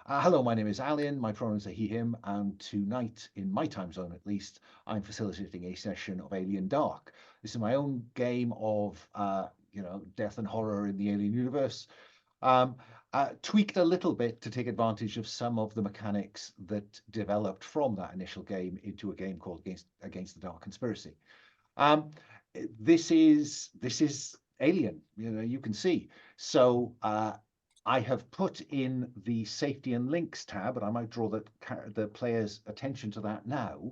Hello, my name is Alun. My pronouns are he, him, and tonight, in my time zone at least, I'm facilitating a session of Alien Dark. This is my own game of, death and horror in the Alien universe, um, tweaked a little bit to take advantage of some of the mechanics that developed from that initial game into a game called Against the Dark Conspiracy. Um, this is Alien. You can see. So I have put in the safety and links tab, and I might draw the player's attention to that now.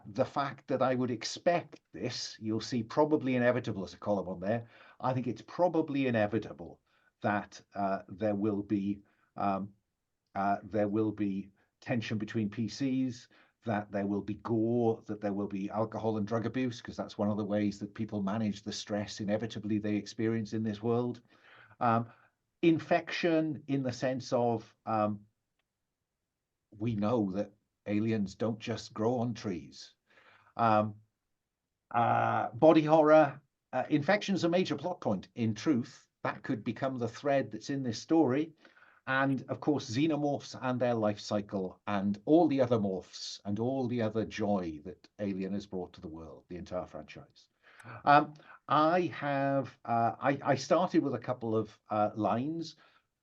The fact that I would expect this, you'll see probably inevitable as a column on there. I think it's probably inevitable that there will be tension between PCs, that there will be gore, that there will be alcohol and drug abuse, because that's one of the ways that people manage the stress inevitably they experience in this world. Um, Infection in the sense of we know that aliens don't just grow on trees. Um, Body horror, infection is a major plot point. In truth, that could become the thread that's in this story. And of course, xenomorphs and their life cycle, and all the other morphs, and all the other joy that Alien has brought to the world, the entire franchise. Um, I started with a couple of lines.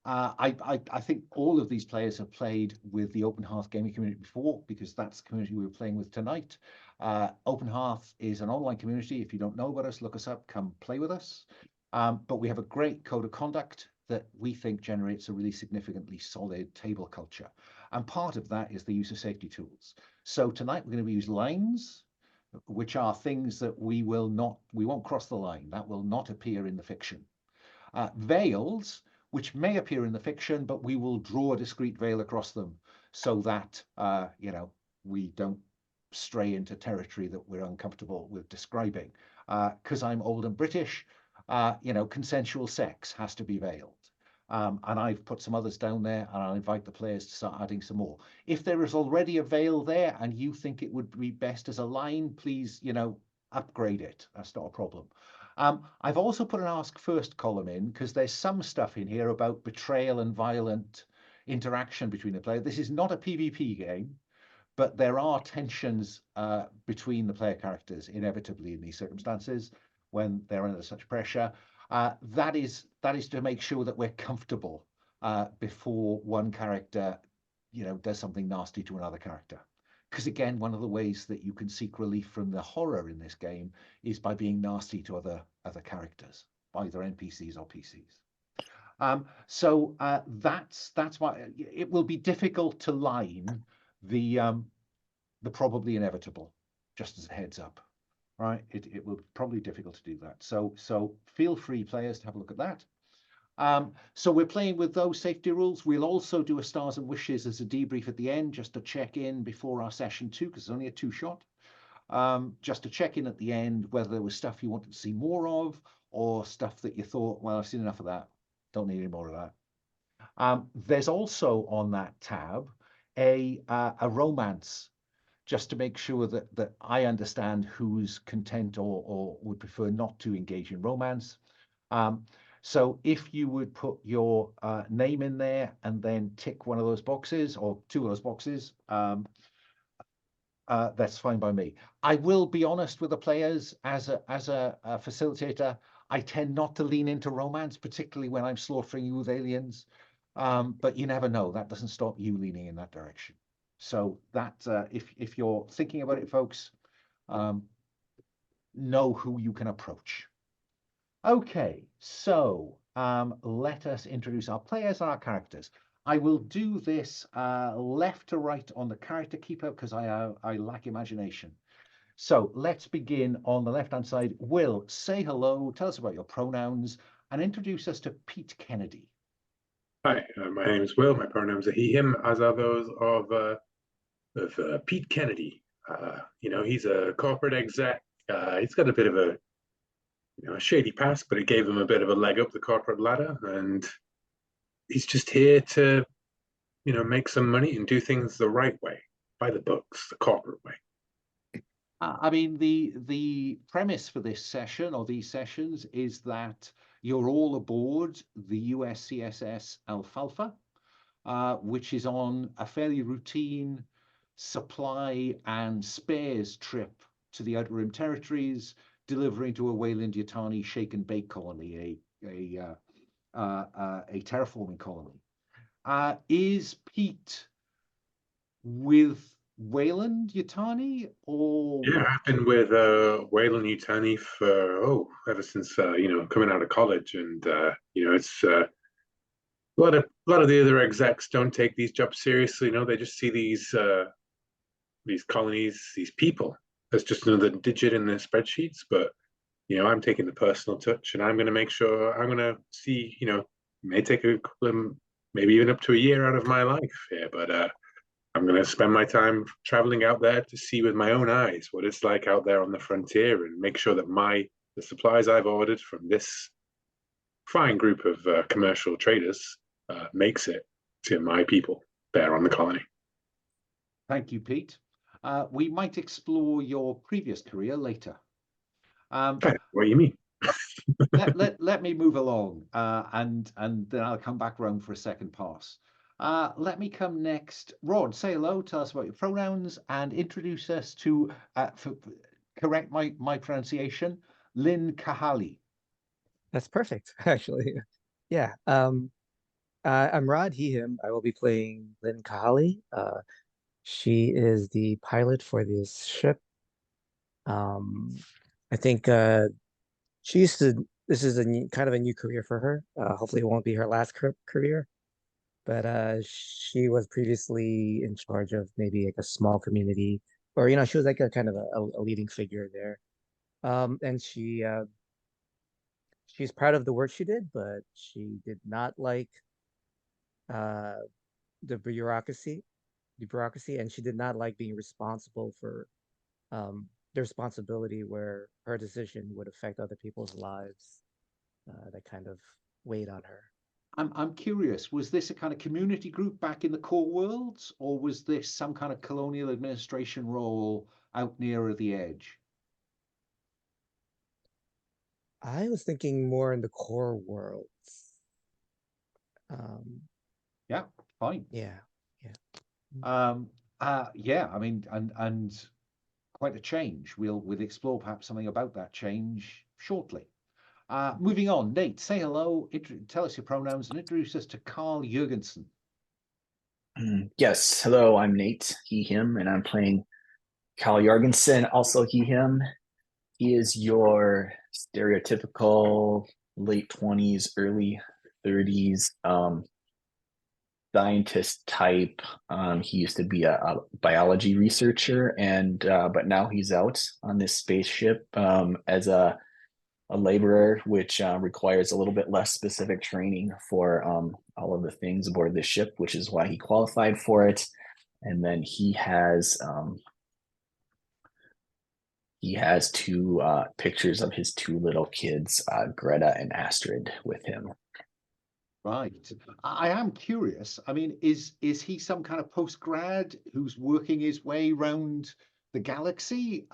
I think all of these players have played with the Open Hearth gaming community before, because that's the community we were playing with tonight. Open Hearth is an online community. If you don't know about us, look us up, come play with us. But we have a great code of conduct that we think generates a really significantly solid table culture. And part of that is the use of safety tools. So tonight we're going to use lines, which are things that we won't cross the line. That will not appear in the fiction. Veils, which may appear in the fiction, but we will draw a discrete veil across them so that we don't stray into territory that we're uncomfortable with describing. Because I'm old and British, consensual sex has to be veiled. And I've put some others down there, and I'll invite the players to start adding some more. If there is already a veil there and you think it would be best as a line, please, upgrade it. That's not a problem. I've also put an ask first column in because there's some stuff in here about betrayal and violent interaction between the player. This is not a PvP game, but there are tensions between the player characters inevitably in these circumstances when they're under such pressure. That is to make sure that we're comfortable before one character, does something nasty to another character. Because again, one of the ways that you can seek relief from the horror in this game is by being nasty to other characters, either NPCs or PCs. So that's why it will be difficult to line the probably inevitable, just as a heads up, right? It will probably be difficult to do that. So feel free, players, to have a look at that. So we're playing with those safety rules. We'll also do a stars and wishes as a debrief at the end, just to check in before our session 2, because it's only a 2-shot. Just to check in at the end whether there was stuff you wanted to see more of, or stuff that you thought, well, I've seen enough of that, don't need any more of that. There's also on that tab a romance, just to make sure that I understand who's content or would prefer not to engage in romance. So if you would put your name in there and then tick one of those boxes or two of those boxes, that's fine by me. I will be honest with the players as a facilitator. I tend not to lean into romance, particularly when I'm slaughtering you with aliens. But you never know. That doesn't stop you leaning in that direction. So that if you're thinking about it, folks, know who you can approach. Okay, so let us introduce our players and our characters. I will do this left to right on the character keeper because I lack imagination. So let's begin on the left-hand side. Will, say hello, tell us about your pronouns, and introduce us to Pete Kennedy. Hi, my name is Will. My pronouns are he, him, as are those of Pete Kennedy. He's a corporate exec. He's got a bit of a shady past, but it gave him a bit of a leg up the corporate ladder, and he's just here to make some money and do things the right way, by the books, the corporate way. I mean, the premise for this session or these sessions is that you're all aboard the USCSS Alfalfa. which is on a fairly routine supply and spares trip to the Outer Rim territories, delivering to a Weyland-Yutani shake and bake colony, a terraforming colony. Is Pete with Weyland-Yutani, or Yeah, I've been with Weyland-Yutani for ever since coming out of college, and it's a lot of the other execs don't take these jobs seriously. They just see these colonies, these people as just another digit in their spreadsheets. But I'm taking the personal touch, and I'm going to make sure I'm going to see. May take a couple of, maybe even up to a year out of my life here, but I'm going to spend my time traveling out there to see with my own eyes what it's like out there on the frontier, and make sure that the supplies I've ordered from this fine group of commercial traders makes it to my people there on the colony. Thank you, Pete. We might explore your previous career later. What do you mean? let me move along, and then I'll come back round for a second pass. Let me come next. Rod, say hello, tell us about your pronouns, and introduce us to, correct my pronunciation, Linh Kahali. That's perfect, actually. Yeah. I'm Rod, he, him. I will be playing Linh Kahali. She is the pilot for this ship. I think this is kind of a new career for her. Hopefully it won't be her last career. But she was previously in charge of maybe like a small community, or she was like a kind of a leading figure there. And she's proud of the work she did, but she did not like the bureaucracy, and she did not like being responsible for the responsibility where her decision would affect other people's lives. That kind of weighed on her. I'm curious, was this a kind of community group back in the core worlds, or was this some kind of colonial administration role out nearer the edge? I was thinking more in the core worlds. Yeah, fine. Yeah. Yeah, I mean, and quite a change. We'll explore perhaps something about that change shortly. Moving on, Nate, say hello, tell us your pronouns, and introduce us to Karl Jorgensen. Yes, hello, I'm Nate, he, him, and I'm playing Karl Jorgensen, also he, him. He is your stereotypical late 20s, early 30s scientist type. He used to be a biology researcher, and but now he's out on this spaceship as a laborer, which requires a little bit less specific training for all of the things aboard the ship, which is why he qualified for it. And then he has two pictures of his two little kids, Greta and Astrid, with him. Right. I am curious. I mean, is he some kind of post-grad who's working his way around the galaxy?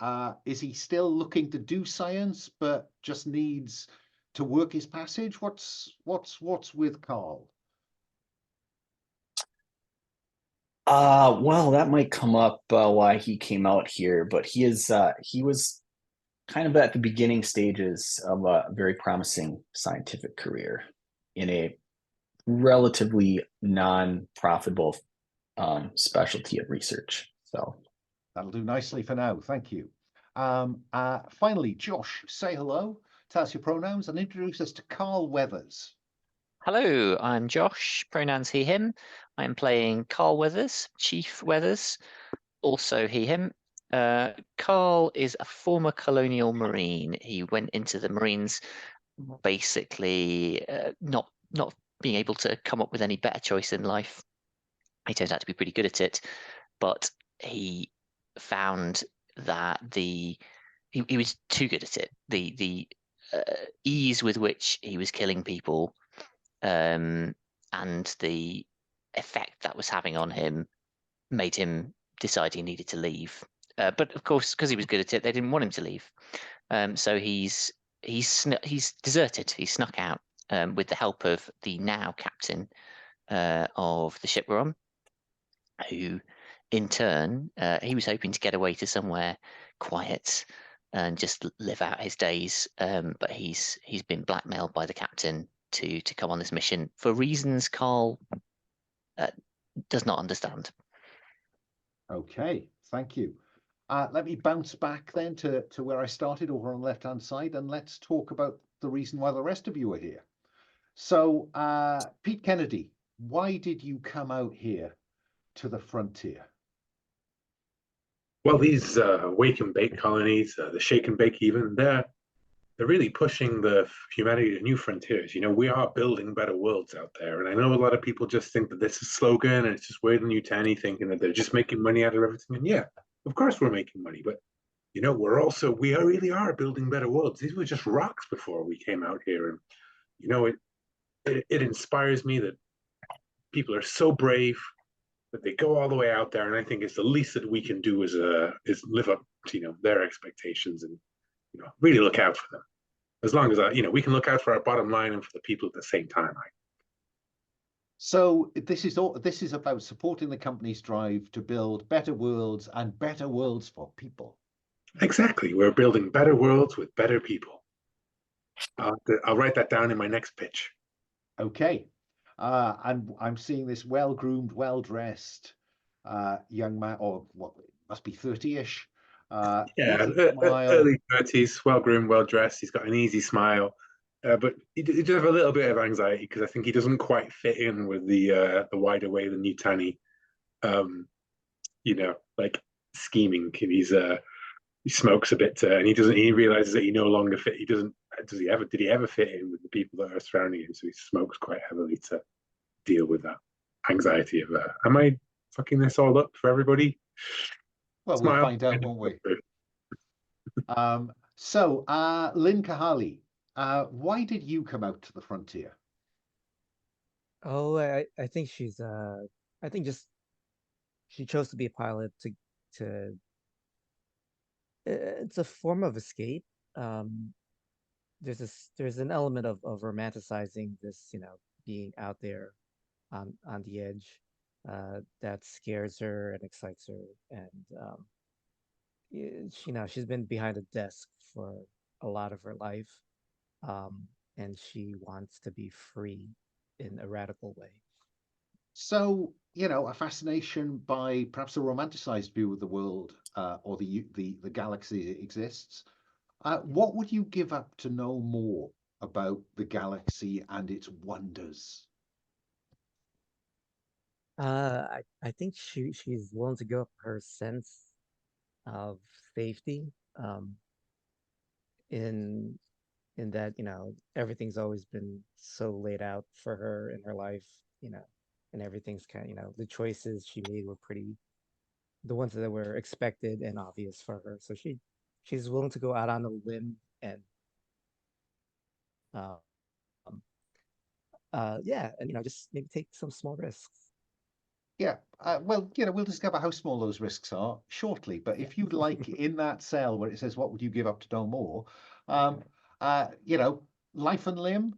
Is he still looking to do science, but just needs to work his passage? What's with Karl? Well, that might come up why he came out here, but he was kind of at the beginning stages of a very promising scientific career in a relatively non-profitable specialty of research. So that'll do nicely for now. Thank you. Finally, Josh, say hello, tell us your pronouns, and introduce us to Carl Weathers. Hello, I'm Josh, pronouns he, him. I'm playing Carl Weathers, Chief Weathers, also he, him. Carl is a former Colonial Marine. He went into the Marines basically not being able to come up with any better choice in life. He turned out to be pretty good at it, but he found that he was too good at it. The ease with which he was killing people and the effect that was having on him made him decide he needed to leave. But of course, because he was good at it, they didn't want him to leave. So he's deserted. He snuck out with the help of the now captain, of the ship we're on, who in turn, he was hoping to get away to somewhere quiet and just live out his days, but he's been blackmailed by the captain to come on this mission for reasons Karl does not understand. Okay, thank you. Let me bounce back then to where I started over on the left-hand side, and let's talk about the reason why the rest of you are here. So, Pete Kennedy, why did you come out here to the frontier? Well, these wake and bake colonies, the shake and bake even, they're really pushing the humanity to new frontiers. You know, we are building better worlds out there. And I know a lot of people just think that this is a slogan and it's just Weyland-Yutani thinking that they're just making money out of everything. And yeah, of course we're making money, but you know, we really are building better worlds. These were just rocks before we came out here. And you know, it inspires me that people are so brave that they go all the way out there. And I think it's the least that we can do is live up to, you know, their expectations and, you know, really look out for them. As long as, you know, we can look out for our bottom line and for the people at the same time. So this is about supporting the company's drive to build better worlds and better worlds for people. Exactly. We're building better worlds with better people. I'll write that down in my next pitch. Okay. I'm seeing this well-groomed, well-dressed young man, or what must be 30-ish. Early 30s, well-groomed, well-dressed. He's got an easy smile, but he does have a little bit of anxiety because I think he doesn't quite fit in with the wider Weyland-Yutani, you know, like scheming. And he smokes a bit, and he realizes that he no longer fit. Did he ever fit in with the people that are surrounding him? So he smokes quite heavily to deal with that anxiety of, am I fucking this all up for everybody? Well, Smile. we'll find out, won't we? So, Lynn Kahali, why did you come out to the frontier? Oh, I think she's I think just she chose to be a pilot to it's a form of escape. There's an element of romanticizing this, you know, being out there on the edge that scares her and excites her, and you know, she's been behind a desk for a lot of her life, and she wants to be free in a radical way. So, you know, a fascination by perhaps a romanticized view of the world or the galaxy that exists. What would you give up to know more about the galaxy and its wonders? I think she's willing to give up her sense of safety, in that, you know, everything's always been so laid out for her in her life, you know, and everything's kind of, you know, the choices she made were the ones that were expected and obvious for her. So she's willing to go out on a limb and yeah, and, you know, just maybe take some small risks. Yeah, well, you know, we'll discover how small those risks are shortly. But if you'd like, in that cell where it says, what would you give up to know more? You know, life and limb,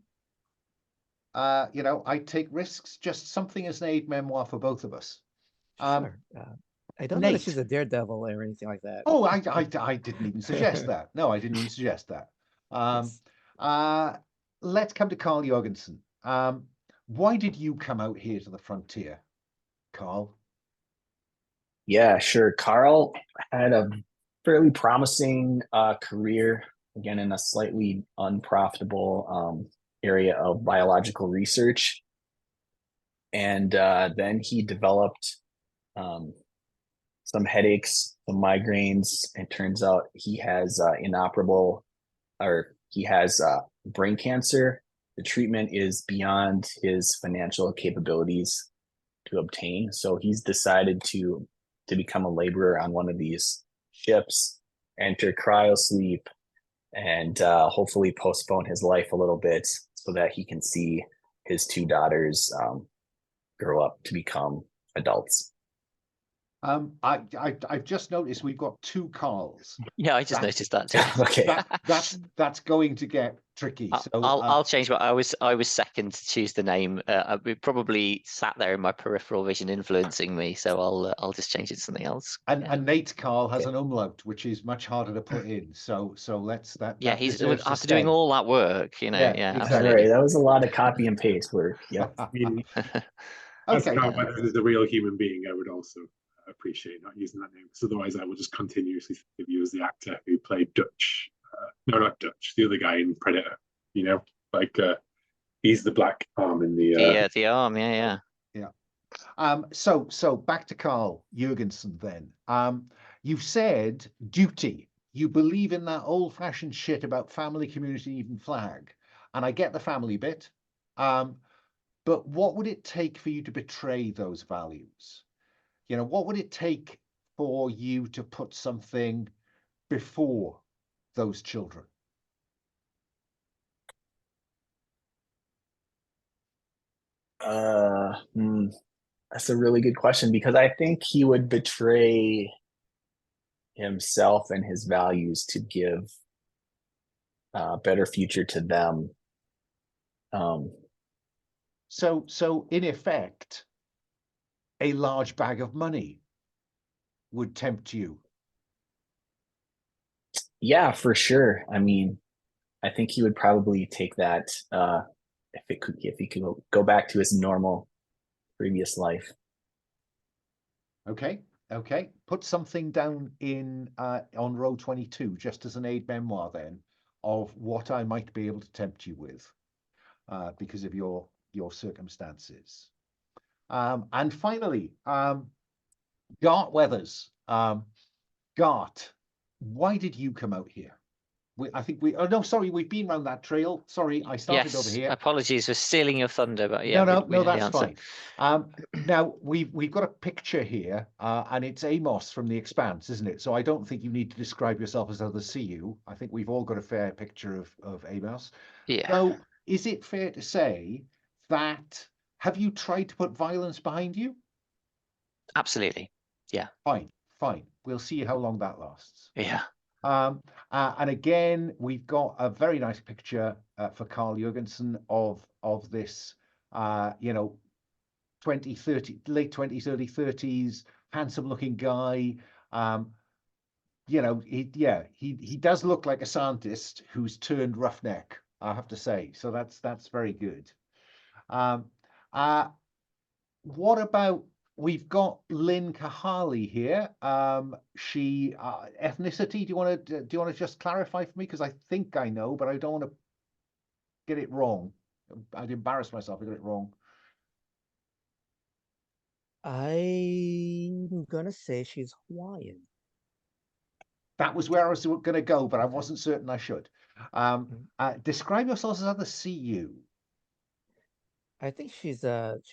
you know, I take risks, just something as an aid memoir for both of us. Sure. I don't know that she's a daredevil or anything like that. Oh, I didn't even suggest that. No, I didn't even suggest that. Yes. Let's come to Karl Jorgensen. Why did you come out here to the frontier, Karl? Yeah, sure. Karl had a fairly promising career, again, in a slightly unprofitable area of biological research. And then he developed some headaches, some migraines. It turns out he has brain cancer. The treatment is beyond his financial capabilities to obtain. So he's decided to become a laborer on one of these ships, enter cryosleep, and hopefully postpone his life a little bit so that he can see his two daughters grow up to become adults. I've just noticed we've got 2 Carls. Yeah, I just That- noticed that too. Okay. That's going to get tricky. So I'll change my. I was second to choose the name. It probably sat there in my peripheral vision, influencing me. So I'll just change it to something else. and Yeah. Nate's Carl has Okay. an umlaut, which is much harder to put in. So let's Yeah, that he's deserves to after doing stay. all that work, Yeah, Yeah, All exactly. right, that was a lot of copy and paste work. Yep. I mean, as Okay. Carl Weathers is a real human being, I would also appreciate not using that name, because otherwise I will just continuously think of you as the actor who played Dutch. No, not Dutch. The other guy in Predator. You know, like he's the black arm in the. the arm. Yeah. So back to Karl Jorgensen then. You've said duty. You believe in that old-fashioned shit about family, community, even flag. And I get the family bit. But what would it take for you to betray those values? You know, what would it take for you to put something before those children? That's a really good question, because I think he would betray himself and his values to give a better future to them. So in effect, a large bag of money would tempt you. Yeah, for sure. I mean, I think he would probably take that if he could go back to his normal previous life. Okay. Put something down in on row 22, just as an aid memoir then, of what I might be able to tempt you with, because of your circumstances. And finally, Gart Weathers. Gart, why did you come out here? We've been around that trail. Sorry, I started over Yes. here. Apologies for stealing your thunder, but yeah, No, we know the that's answer. fine. Now we've got a picture here, and it's Amos from The Expanse, isn't it? So I don't think you need to describe yourself as others see you. I think we've all got a fair picture of Amos. Yeah. So is it fair to say that have you tried to put violence behind you? Absolutely. Yeah. Fine. We'll see how long that lasts. Yeah. And again, we've got a very nice picture for Karl Jorgensen of this, late 20s, early 30s, handsome looking guy. He does look like a scientist who's turned roughneck, I have to say. So that's very good. What about, we've got Lynn Kahali here. She ethnicity. Do you want to just clarify for me, because I think I know, but I don't want to get it wrong. I'd embarrass myself if I got it wrong. I'm gonna say she's Hawaiian. That was where I was going to go, but I wasn't certain I should. Describe yourselves as other CU. I think she's at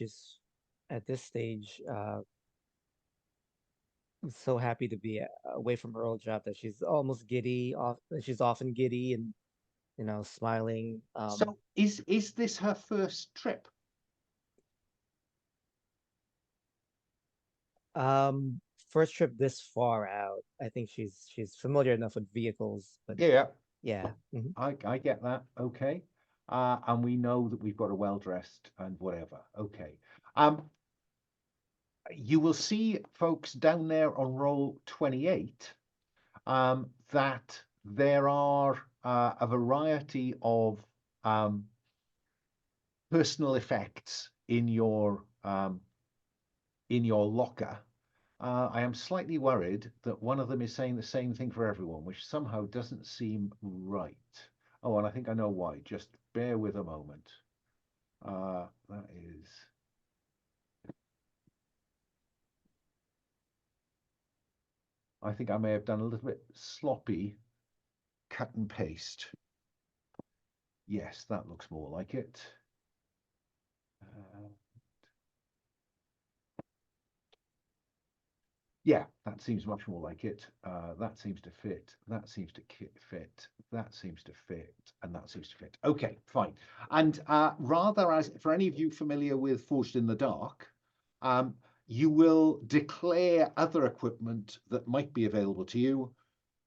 this stage so happy to be away from her old job that she's almost giddy. She's often giddy and smiling. So is this her first trip? First trip this far out. I think she's familiar enough with vehicles, but Yeah. mhm. I get that. Okay. And we know that we've got a well-dressed and whatever. Okay. You will see, folks, down there on roll 28, that there are a variety of personal effects in your locker. I am slightly worried that one of them is saying the same thing for everyone, which somehow doesn't seem right. Oh, and I think I know why. Just bear with a moment. That is... I think I may have done a little bit sloppy cut and paste. Yes, that looks more like it. Yeah, that seems much more like it. That seems to fit. That seems to fit. That seems to fit. And that seems to fit. Okay, fine. And rather, as for any of you familiar with Forged in the Dark, you will declare other equipment that might be available to you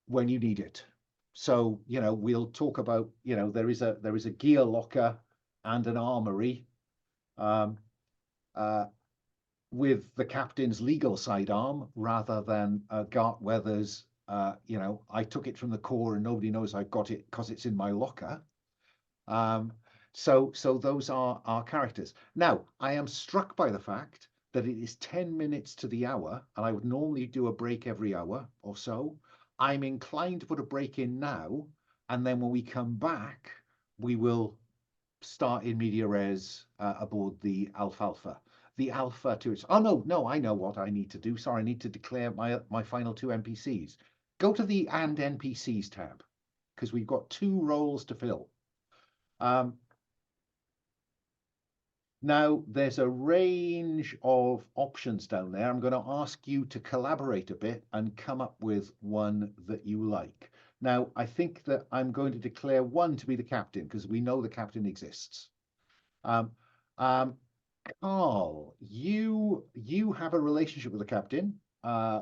when you need it. So, we'll talk about, there is a gear locker and an armory with the captain's legal sidearm rather than Gart Weathers. I took it from the core and nobody knows I got it because it's in my locker. So those are our characters. Now, I am struck by the fact that it is 10 minutes to the hour, and I would normally do a break every hour or so. I'm inclined to put a break in now, and then when we come back, we will start in media res aboard the Alfalfa. The Alpha to its... Oh, no, I know what I need to do. Sorry, I need to declare my final 2 NPCs. Go to the And NPCs tab, because we've got 2 roles to fill. Now, there's a range of options down there. I'm going to ask you to collaborate a bit and come up with one that you like. Now, I think that I'm going to declare one to be the captain, because we know the captain exists. Carl, you have a relationship with the captain,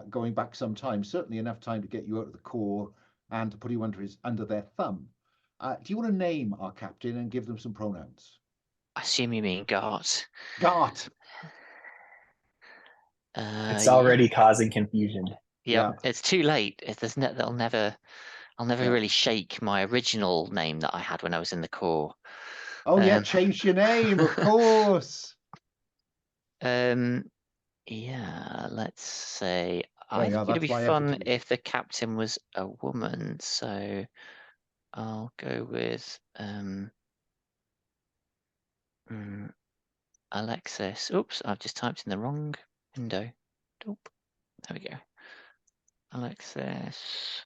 going back some time, certainly enough time to get you out of the core and to put you under their thumb. Do you want to name our captain and give them some pronouns? I assume you mean Gart. Gart. It's already causing confusion. Yeah, it's too late. I'll never really shake my original name that I had when I was in the core. Oh yeah, change your name, of course. Yeah, let's say I think it'd be fun if the captain was a woman, so I'll go with Alexis. Oops, I've just typed in the wrong window. Oop, there we go. Alexis.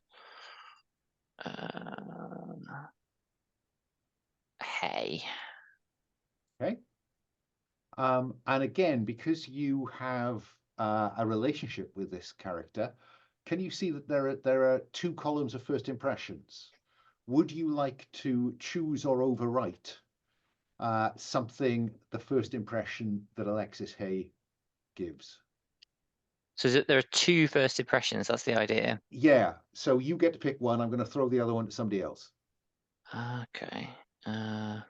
Hey. Okay. And again, because you have a relationship with this character, can you see that there are 2 columns of first impressions? Would you like to choose or overwrite something, the first impression that Alexis Hay gives? So there are 2 first impressions, that's the idea? Yeah, so you get to pick one. I'm going to throw the other one to somebody else. Okay. Oh,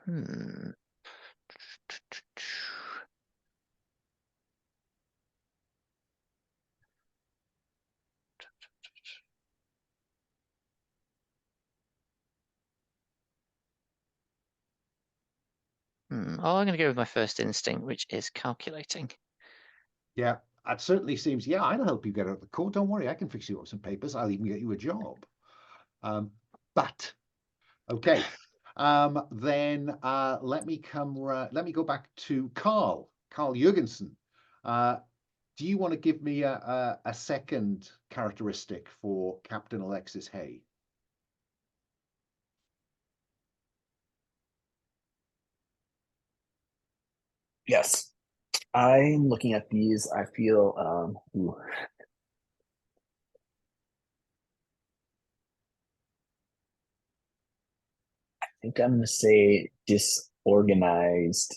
I'm going to go with my first instinct, which is calculating. Yeah, it certainly seems. Yeah, I'll help you get out of the core. Don't worry, I can fix you up some papers. I'll even get you a job. But okay, then let me go back to Karl Jorgensen. Do you want to give me a second characteristic for Captain Alexis Hay? Yes, I'm looking at these. I feel I think I'm gonna say disorganized.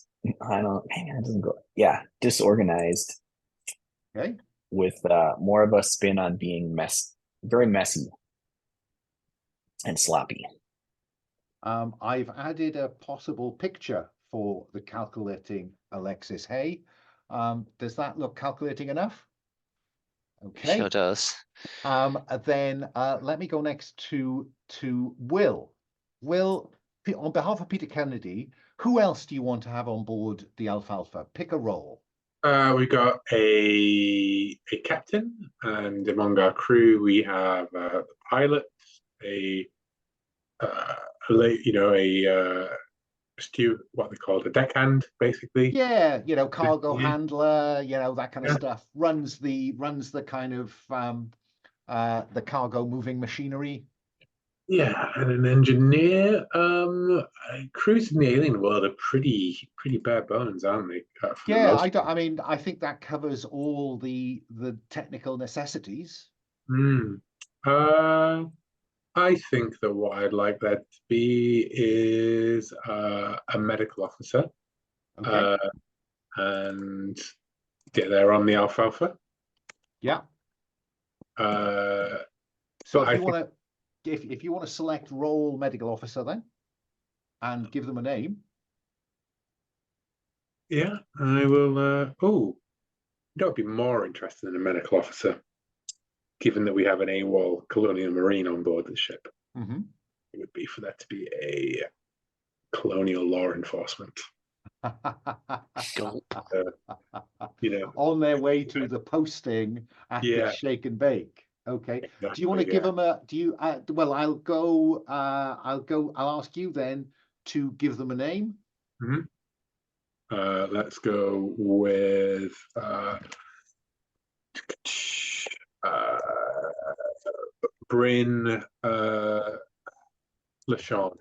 I don't. Maybe that doesn't go. Yeah, disorganized. Okay. With more of a spin on being very messy and sloppy. I've added a possible picture for the calculating Alexis Hay. Does that look calculating enough? Okay. Sure does. Then let me go next to Will. Will, on behalf of Peter Kennedy, who else do you want to have on board the Alfalfa? Pick a role. We got a captain, and among our crew we have a pilot, a what they call a deckhand, basically. Yeah, cargo handler, that kind of stuff. Runs the kind of the cargo moving machinery. Yeah, and an engineer. Crews in the alien world are pretty bare bones, aren't they? Yeah, I think that covers all the technical necessities. I think that what I'd like that to be is a medical officer. Okay. And get there on the Alfalfa. Yeah. So So if you want to, if you want to select role medical officer then, and give them a name. Yeah, I will. Oh, that would be more interesting than a medical officer, given that we have an AWOL Colonial Marine on board the ship. Mm-hmm. It would be for that to be a colonial law enforcement. Gulp. On their way to the posting at the Yeah. Shake and Bake. Okay. Exactly, Do you want to give them a? Do you? Well, I'll go. I'll ask you then to give them a name. Mm-hmm. Let's go with Bryn LaShawn.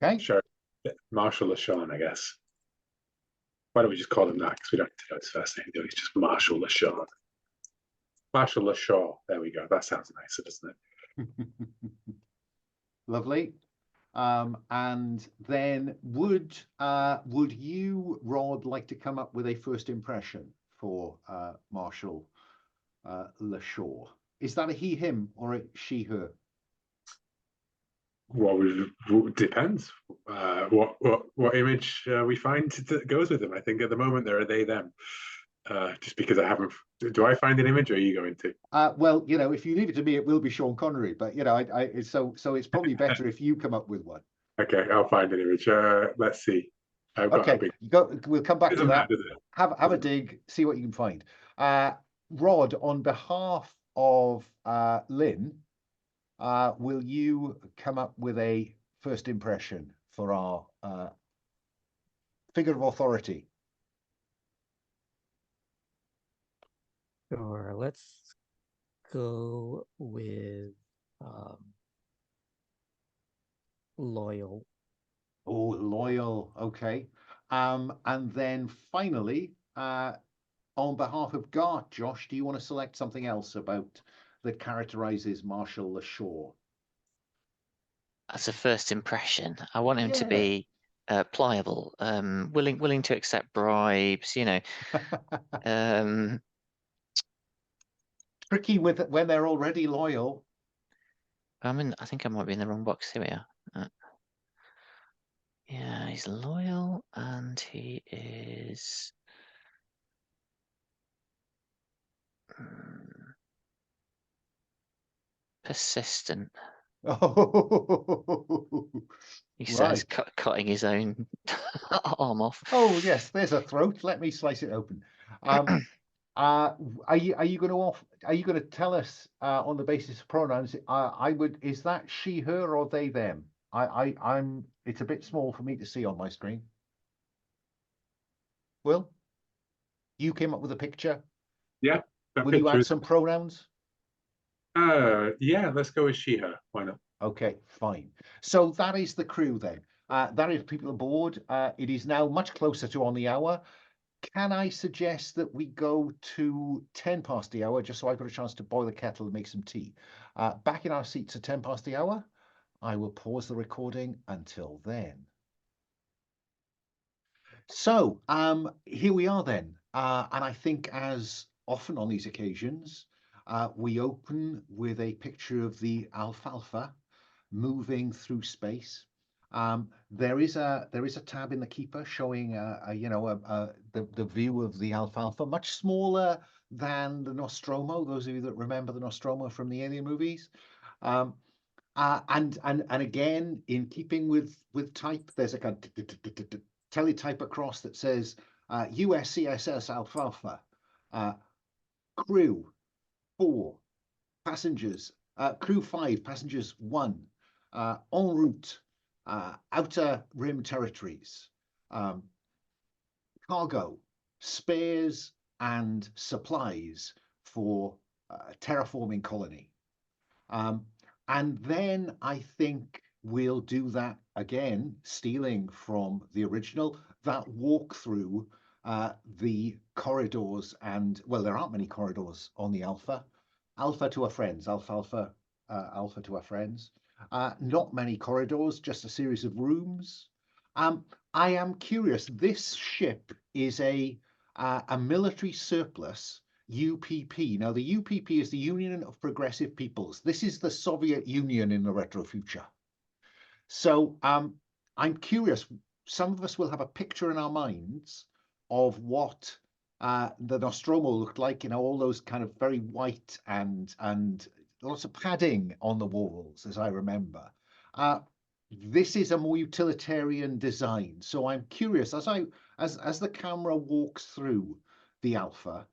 Okay. Sure. Marshall LaShawn, I guess. Why don't we just call him that? Because we don't need to know his first name. It's just Marshall LaShawn. Marshall LaShaw. There we go. That sounds nicer, doesn't it? Lovely. And then would you, Rod, like to come up with a first impression for Marshall LaShaw? Is that a he, him, or a she, her? Well, depends. What image we find that goes with them. I think at the moment there are they, them. Just because I haven't. Do I find an image, or are you going to? Well, if you leave it to me, it will be Sean Connery. But so it's probably better if you come up with one. Okay, I'll find an image. Let's see. I've got a big... We'll come back to that. Have a dig, see what you can find. Rod, on behalf of Lynn, will you come up with a first impression for our figure of authority? Sure, let's go with loyal. Oh, loyal. Okay. And then finally, on behalf of Gart, Josh, do you want to select something else about that characterizes Marshall LaShaw? As a first impression, I want him to be pliable, willing to accept bribes, Tricky when they're already loyal. I think I might be in the wrong box. Here we are. Yeah, he's loyal and he is persistent. Oh, He says, right. cutting his own arm off. Oh yes, there's a throat. Let me slice it open. Are you going to tell us on the basis of pronouns? Is that she, her, or they, them? I'm. It's a bit small for me to see on my screen. Will, you came up with a picture. Yeah. Will you add some pronouns? Yeah. Let's go with she, her. Why not? Okay, fine. So that is the crew then. That is people aboard. It is now much closer to on the hour. Can I suggest that we go to 10 past the hour, just so I've got a chance to boil the kettle and make some tea? Back in our seats at 10 past the hour. I will pause the recording until then. So here we are then. And I think, as often on these occasions, we open with a picture of the Alfalfa moving through space. There is a tab in the keeper showing the view of the Alfalfa, much smaller than the Nostromo. Those of you that remember the Nostromo from the Alien movies, and again, in keeping with type, there's a kind of teletype across that says USCSS Alfalfa, crew 4, passengers, crew 5, passengers 1, en route. Outer rim territories, cargo, spares and supplies for terraforming colony. And then I think we'll do that again, stealing from the original, that walk through the corridors. And well, there aren't many corridors on the Alpha. Alpha to our friends, Alfalfa, Alpha to our friends. Not many corridors, just a series of rooms. I am curious. This ship is a a military surplus, UPP. Now, the UPP is the Union of Progressive Peoples. This is the Soviet Union in the retro future. So I'm curious, some of us will have a picture in our minds of what the Nostromo looked like, all those kind of very white and lots of padding on the walls, as I remember. This is a more utilitarian design. So I'm curious, as the camera walks through the Alpha,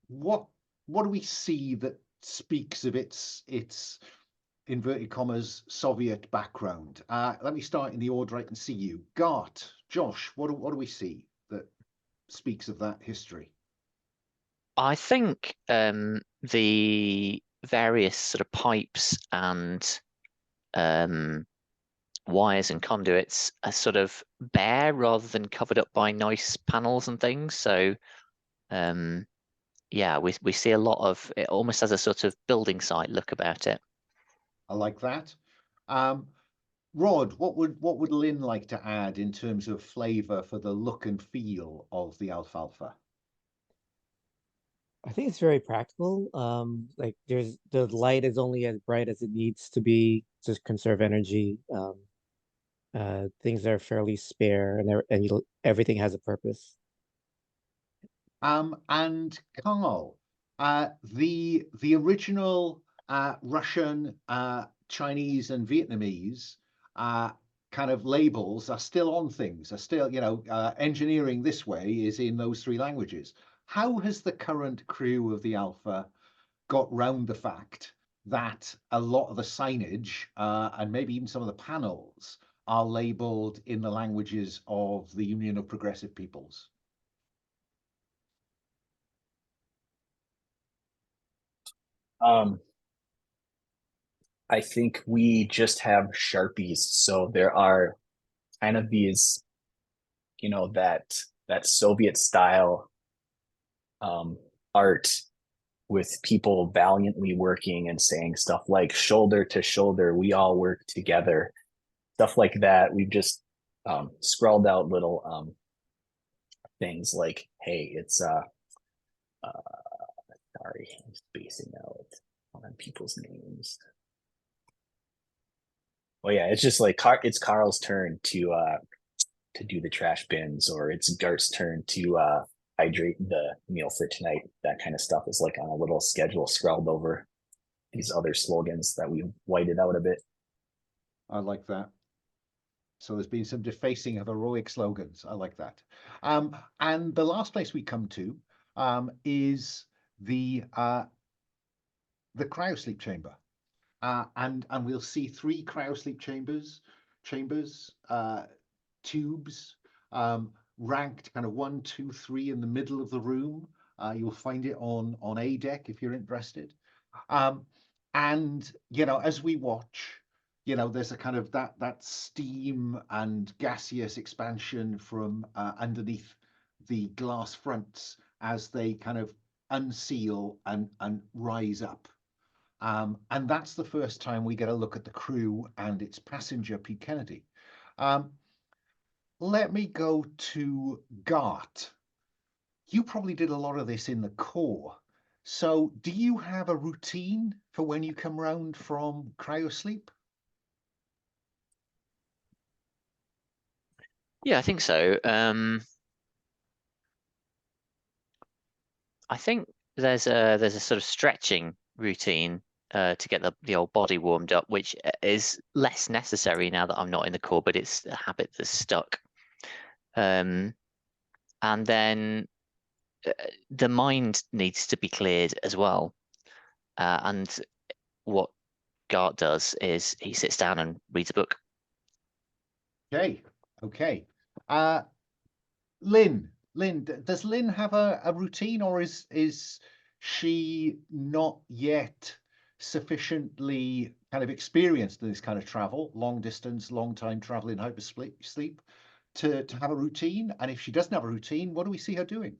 what do we see that speaks of its inverted commas Soviet background? Let me start in the order I can see you. Gart, Josh, what do we see that speaks of that history? I think the various sort of pipes and wires and conduits are sort of bare rather than covered up by nice panels and things. So yeah, we see a lot of it, almost as a sort of building site look about it. I like that. Rod, what would Lynn like to add in terms of flavor for the look and feel of the Alfalfa? I think it's very practical. Like the light is only as bright as it needs to be to conserve energy. Things are fairly spare, and everything has a purpose. And Carl, the original Russian, Chinese, and Vietnamese kind of labels are still on things. Are still, engineering this way is in those three languages. How has the current crew of the Alpha got round the fact that a lot of the signage and maybe even some of the panels are labeled in the languages of the Union of Progressive Peoples? I think we just have Sharpies. So there are kind of these, that Soviet style art with people valiantly working and saying stuff like shoulder to shoulder, we all work together, stuff like that. We've just scrawled out little things like, hey, it's sorry, I'm spacing out on people's names. Well, yeah, it's just like it's Carl's turn to do the trash bins, or it's Gart's turn to hydrate the meal for tonight. That kind of stuff is like on a little schedule scrawled over these other slogans that we whited out a bit. I like that. So there's been some defacing of heroic slogans. I like that. And the last place we come to is the cryosleep chamber. And we'll see 3 cryosleep chambers, tubes, ranked kind of 1, 2, 3 in the middle of the room. You'll find it on A deck if you're interested. And as we watch, there's a kind of that steam and gaseous expansion from underneath the glass fronts as they kind of unseal and rise up. And that's the first time we get a look at the crew and its passenger, Pete Kennedy. Let me go to Gart. You probably did a lot of this in the core. So do you have a routine for when you come round from cryosleep? Yeah, I think so. I think there's a sort of stretching routine to get the old body warmed up, which is less necessary now that I'm not in the core, but it's a habit that's stuck. And then the mind needs to be cleared as well. And what Gart does is he sits down and reads a book. Okay. Lynn, does Lynn have a routine, or is she not yet sufficiently kind of experienced in this kind of travel, long distance, long time travel in hypersleep, to have a routine? And if she doesn't have a routine, what do we see her doing?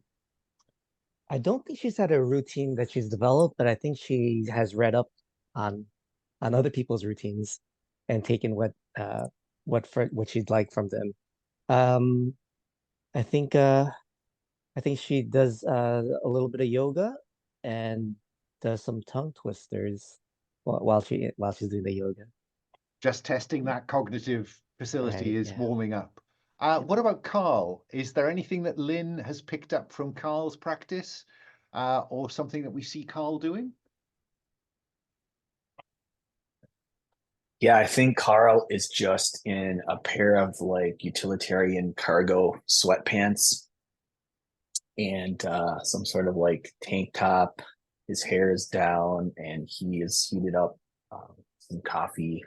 I don't think she's had a routine that she's developed, but I think she has read up on other people's routines and taken what she'd like from them. I think I think she does a little bit of yoga and does some tongue twisters while she's doing the yoga. Just testing that cognitive facility Right, is yeah. warming up. What about Karl? Is there anything that Lynn has picked up from Karl's practice, or something that we see Karl doing? Yeah, I think Carl is just in a pair of like utilitarian cargo sweatpants and some sort of like tank top. His hair is down and he is heated up some coffee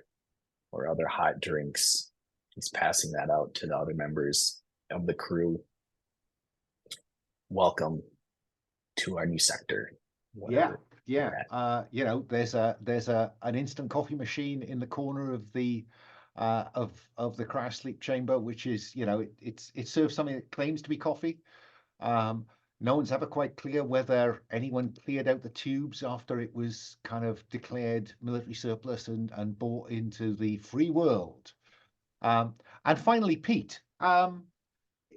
or other hot drinks. He's passing that out to the other members of the crew. Welcome to our new sector. Yeah, we're at. you know, there's an instant coffee machine in the corner of the cryo sleep chamber, which is, you know, it serves something that claims to be coffee. No one's ever quite clear whether anyone cleared out the tubes after it was kind of declared military surplus and brought into the free world. And finally, Pete,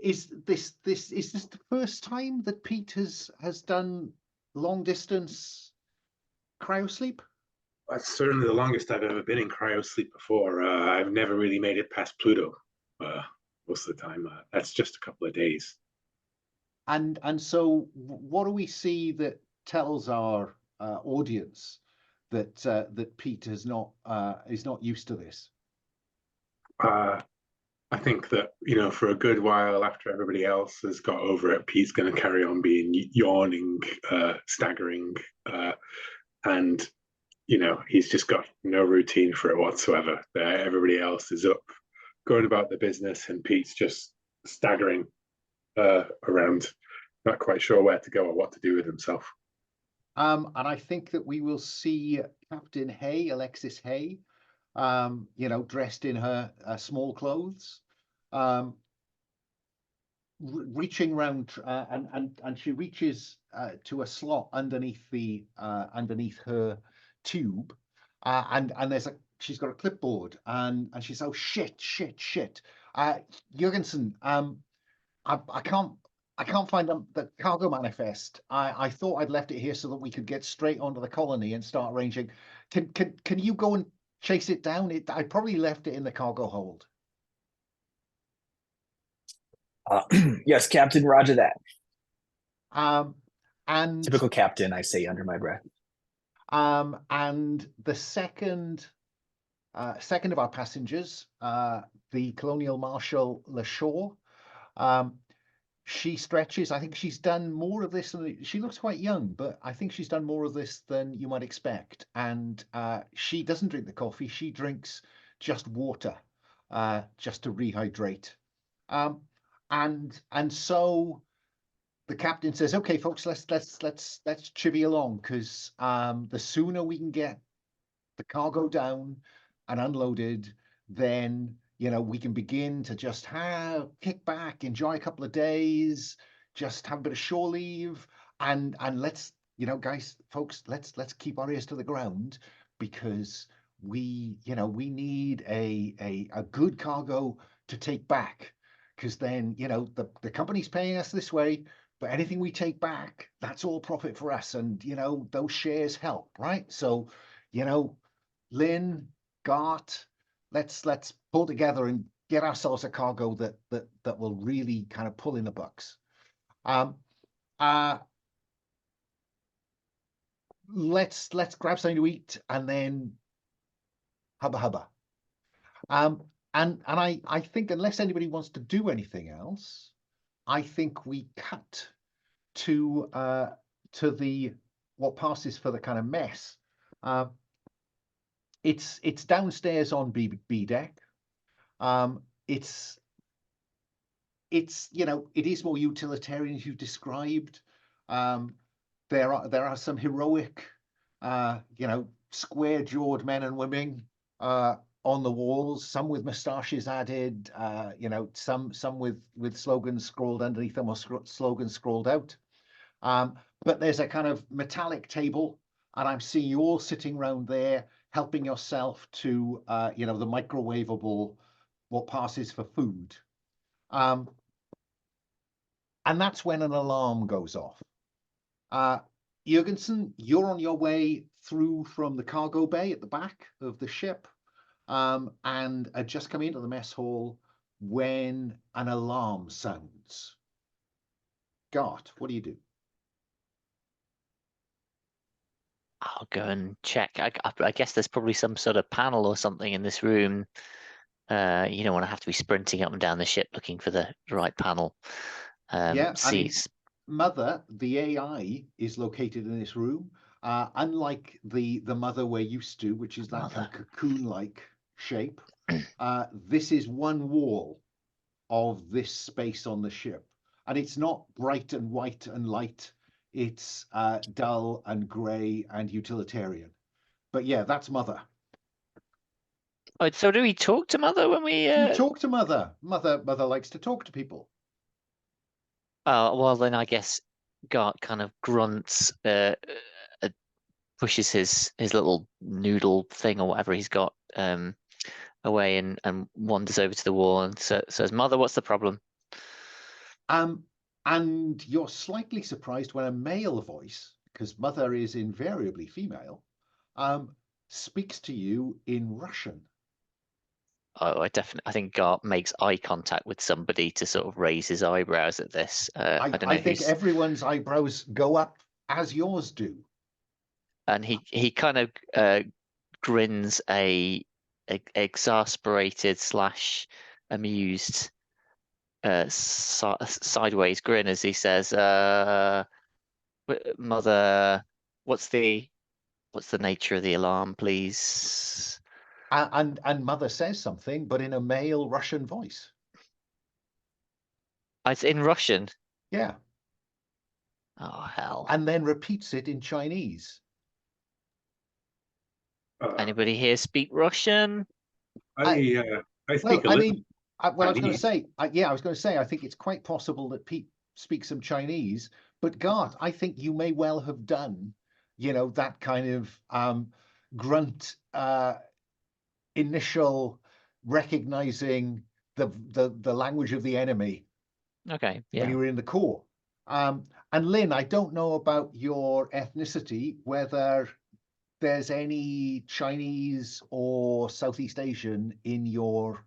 is this the first time that Pete has done long distance cryosleep? That's certainly the longest I've ever been in cryosleep before. I've never really made it past Pluto. Most of the time, that's just a couple of days. And so, what do we see that tells our audience that that Pete is not used to this? I think that, you know, for a good while after everybody else has got over it, Pete's going to carry on being yawning, staggering, and you know, he's just got no routine for it whatsoever. Everybody else is up, going about the business, and Pete's just staggering around, not quite sure where to go or what to do with himself. And I think that we will see Captain Hay, Alexis Hay, you know, dressed in her small clothes, reaching round, and she reaches to a slot underneath underneath her tube, and she's got a clipboard, and she's, oh shit, Jorgensen, I can't find the cargo manifest. I thought I'd left it here so that we could get straight onto the colony and start arranging. Can you go and chase it down? I probably left it in the cargo hold. Yes, Captain, roger that. And Typical captain, I say under my breath. and the second of our passengers, the Colonial Marshal Lashaw, she stretches. I think she's done more of this than, she looks quite young, but I think she's done more of this than you might expect. And she doesn't drink the coffee. She drinks just water, just to rehydrate. And so the captain says, "Okay, folks, let's chivvy along, because the sooner we can get the cargo down and unloaded, then, you know, we can begin to just kick back, enjoy a couple of days, just have a bit of shore leave, and let's, you know, guys, folks, let's keep our ears to the ground, because we need a good cargo to take back, because then, you know, the company's paying us this way, but anything we take back, that's all profit for us, and, you know, those shares help, right? So, you know, Lynn, Gart, let's pull together and get ourselves a cargo that will really kind of pull in the bucks. Let's grab something to eat, and then hubba. And I think, unless anybody wants to do anything else, I think we cut to the what passes for the kind of mess. It's downstairs on B deck. It's you know, it is more utilitarian, as you described. There are some heroic, you know, square-jawed men and women on the walls, some with moustaches added, you know, some with slogans scrawled underneath them, or slogans scrawled out. But there's a kind of metallic table, and I'm seeing you all sitting around there, helping yourself to, you know, the microwavable, what passes for food. And that's when an alarm goes off. Jorgensen, you're on your way through from the cargo bay at the back of the ship, and are just coming into the mess hall when an alarm sounds. Gart, what do you do? I'll go and check. I guess there's probably some sort of panel or something in this room. You don't want to have to be sprinting up and down the ship looking for the right panel. Yeah, I mean, Sees. Mother, the AI, is located in this room. Unlike the mother we're used to, which is that kind of cocoon-like shape, this is one wall of this space on the ship. And it's not bright and white and light. It's dull and grey and utilitarian. But yeah, that's Mother. Oh, so do we talk to Mother when we? You talk to Mother. Mother likes to talk to people. Oh, well, then I guess Gart kind of grunts, pushes his little noodle thing or whatever he's got away and wanders over to the wall and says, "Mother, what's the problem?" And you're slightly surprised when a male voice, because Mother is invariably female, speaks to you in Russian. Oh, I think Gart makes eye contact with somebody to sort of raise his eyebrows at this. I don't know I think who's... everyone's eyebrows go up as yours do. And he kind of grins a exasperated / amused sideways grin as he says, "Mother, what's the nature of the alarm, please?" And Mother says something, but in a male Russian voice. It's in Russian. Yeah. Oh, hell. And then repeats it in Chinese. Anybody here speak Russian? I speak a little. I mean, I was going to Chinese. say, I was going to say, I think it's quite possible that Pete speaks some Chinese, but Gart, I think you may well have done, that kind of grunt initial recognizing the language of the enemy. Okay, yeah. When you were in the Corps. And Lynn, I don't know about your ethnicity, whether there's any Chinese or Southeast Asian in your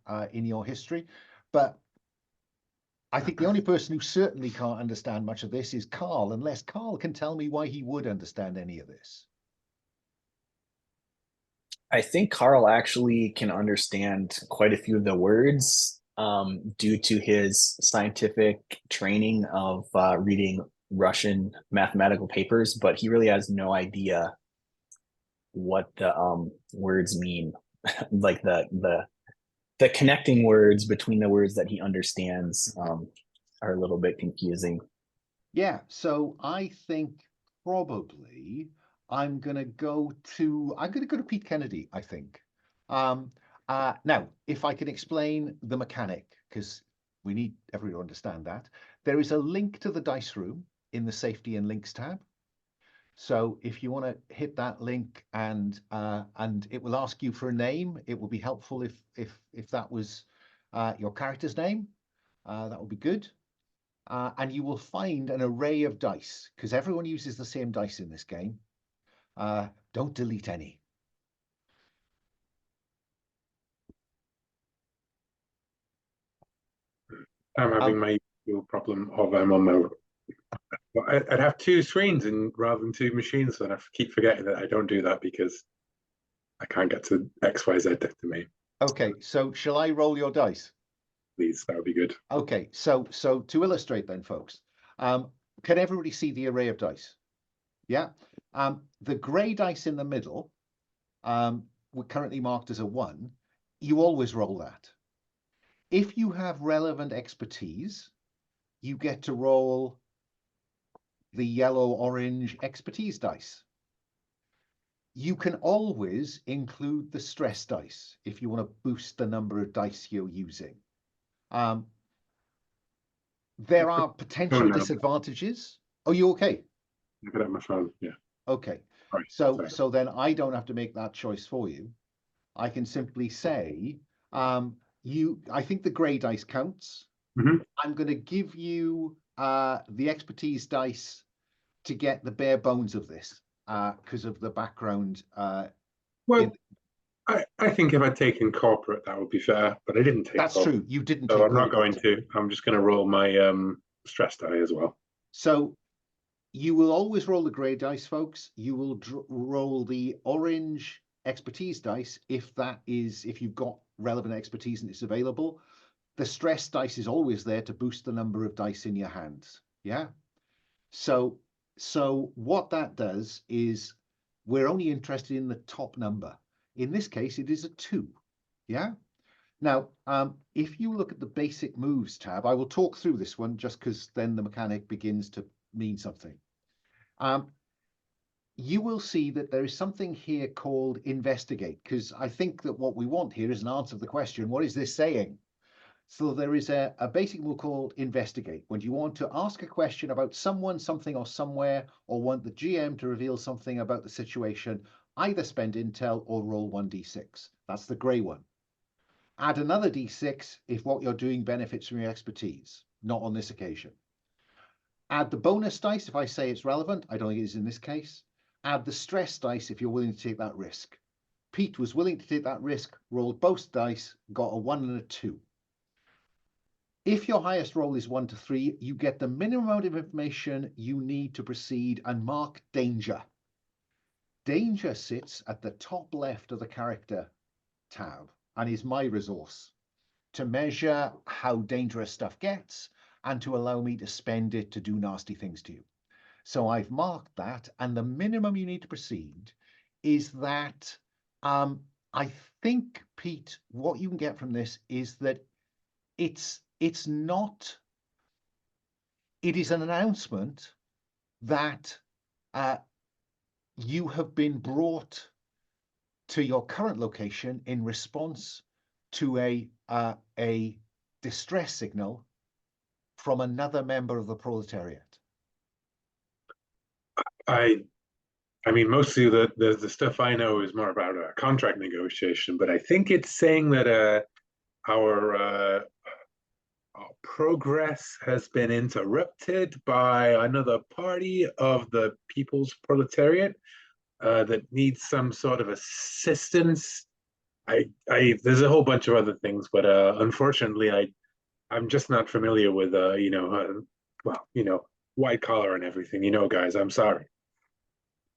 history, but I think the only person who certainly can't understand much of this is Karl, unless Karl can tell me why he would understand any of this. I think Karl actually can understand quite a few of the words due to his scientific training of reading Russian mathematical papers, but he really has no idea what the words mean. Like the connecting words between the words that he understands are a little bit confusing. Yeah, so I think probably I'm gonna go to Pete Kennedy, I think. Now, if I can explain the mechanic, because we need everyone to understand that, there is a link to the dice room in the safety and links tab. So if you want to hit that link and it will ask you for a name, it will be helpful if that was your character's name. That would be good. And you will find an array of dice, because everyone uses the same dice in this game. Don't delete any. I'm having my usual problem of I'm on my. I'd have two screens rather than two machines, and I keep forgetting that I don't do that because I can't get to XYZ domain. Okay, so shall I roll your dice? Please, that would be good. Okay, so to illustrate then, folks, can everybody see the array of dice? Yeah. The grey dice in the middle, we're currently marked as a 1. You always roll that. If you have relevant expertise, you get to roll the yellow-orange expertise dice. You can always include the stress dice if you want to boost the number of dice you're using. There are potential disadvantages. Oh, you okay? I got my phone. Yeah. Okay. Right, so then I don't have to make that choice for you. I can simply say, I think the grey dice counts. Mm-hmm. I'm going to give you the expertise dice to get the bare bones of this because of the background. Well, I think if I'd taken corporate, that would be fair, but I didn't take That's corporate. true. You didn't So take I'm not going corporate. to. I'm just going to roll my stress die as well. So you will always roll the grey dice, folks. You will roll the orange expertise dice if you've got relevant expertise and it's available. The stress dice is always there to boost the number of dice in your hands. Yeah. So what that does is we're only interested in the top number. In this case, it is a 2. Yeah. Now, if you look at the basic moves tab, I will talk through this one just because then the mechanic begins to mean something. You will see that there is something here called investigate, because I think that what we want here is an answer to the question, what is this saying? So there is a basic move called investigate. When you want to ask a question about someone, something, or somewhere, or want the GM to reveal something about the situation, either spend intel or roll 1d6. That's the grey one. Add another d6 if what you're doing benefits from your expertise. Not on this occasion. Add the bonus dice if I say it's relevant. I don't think it is in this case. Add the stress dice if you're willing to take that risk. Pete was willing to take that risk, rolled both dice, got a 1 and a 2. If your highest roll is 1 to 3, you get the minimum amount of information you need to proceed and mark danger. Danger sits at the top left of the character tab and is my resource to measure how dangerous stuff gets and to allow me to spend it to do nasty things to you. So I've marked that, and the minimum you need to proceed is that I think, Pete, what you can get from this is that it is an announcement that you have been brought to your current location in response to a distress signal from another member of the proletariat. I mean, mostly the stuff I know is more about a contract negotiation, but I think it's saying that our progress has been interrupted by another party of the people's proletariat that needs some sort of assistance. There's a whole bunch of other things, but unfortunately, I'm just not familiar with white collar and everything. Guys, I'm sorry.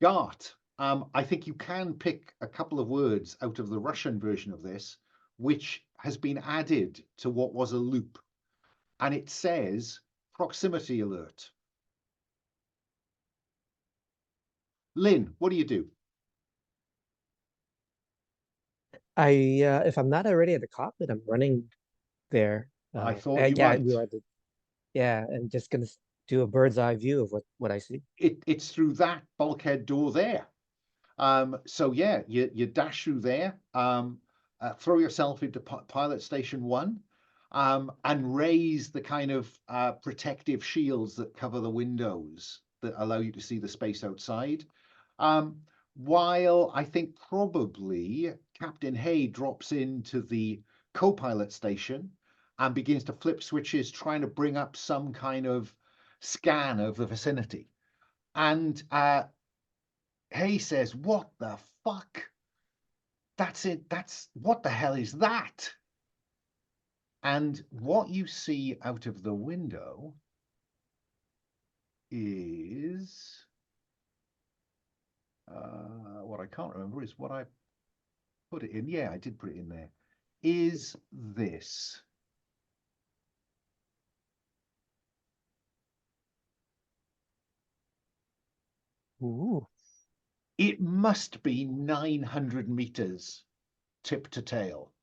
Gart, I think you can pick a couple of words out of the Russian version of this, which has been added to what was a loop. And it says proximity alert. Lynn, what do you do? If I'm not already at the cockpit, I'm running there. I thought you yeah, might. Yeah, and just gonna do a bird's eye view of what I see. It's through that bulkhead door there. So yeah, you dash through there, throw yourself into pilot station 1, and raise the kind of protective shields that cover the windows that allow you to see the space outside. While I think probably Captain Hay drops into the co-pilot station and begins to flip switches, trying to bring up some kind of scan of the vicinity. And Hay says, "What the fuck? That's it. What the hell is that?" And what you see out of the window is what I can't remember is what I put it in. Yeah, I did put it in there. Is this. Ooh. It must be 900 meters tip to tail.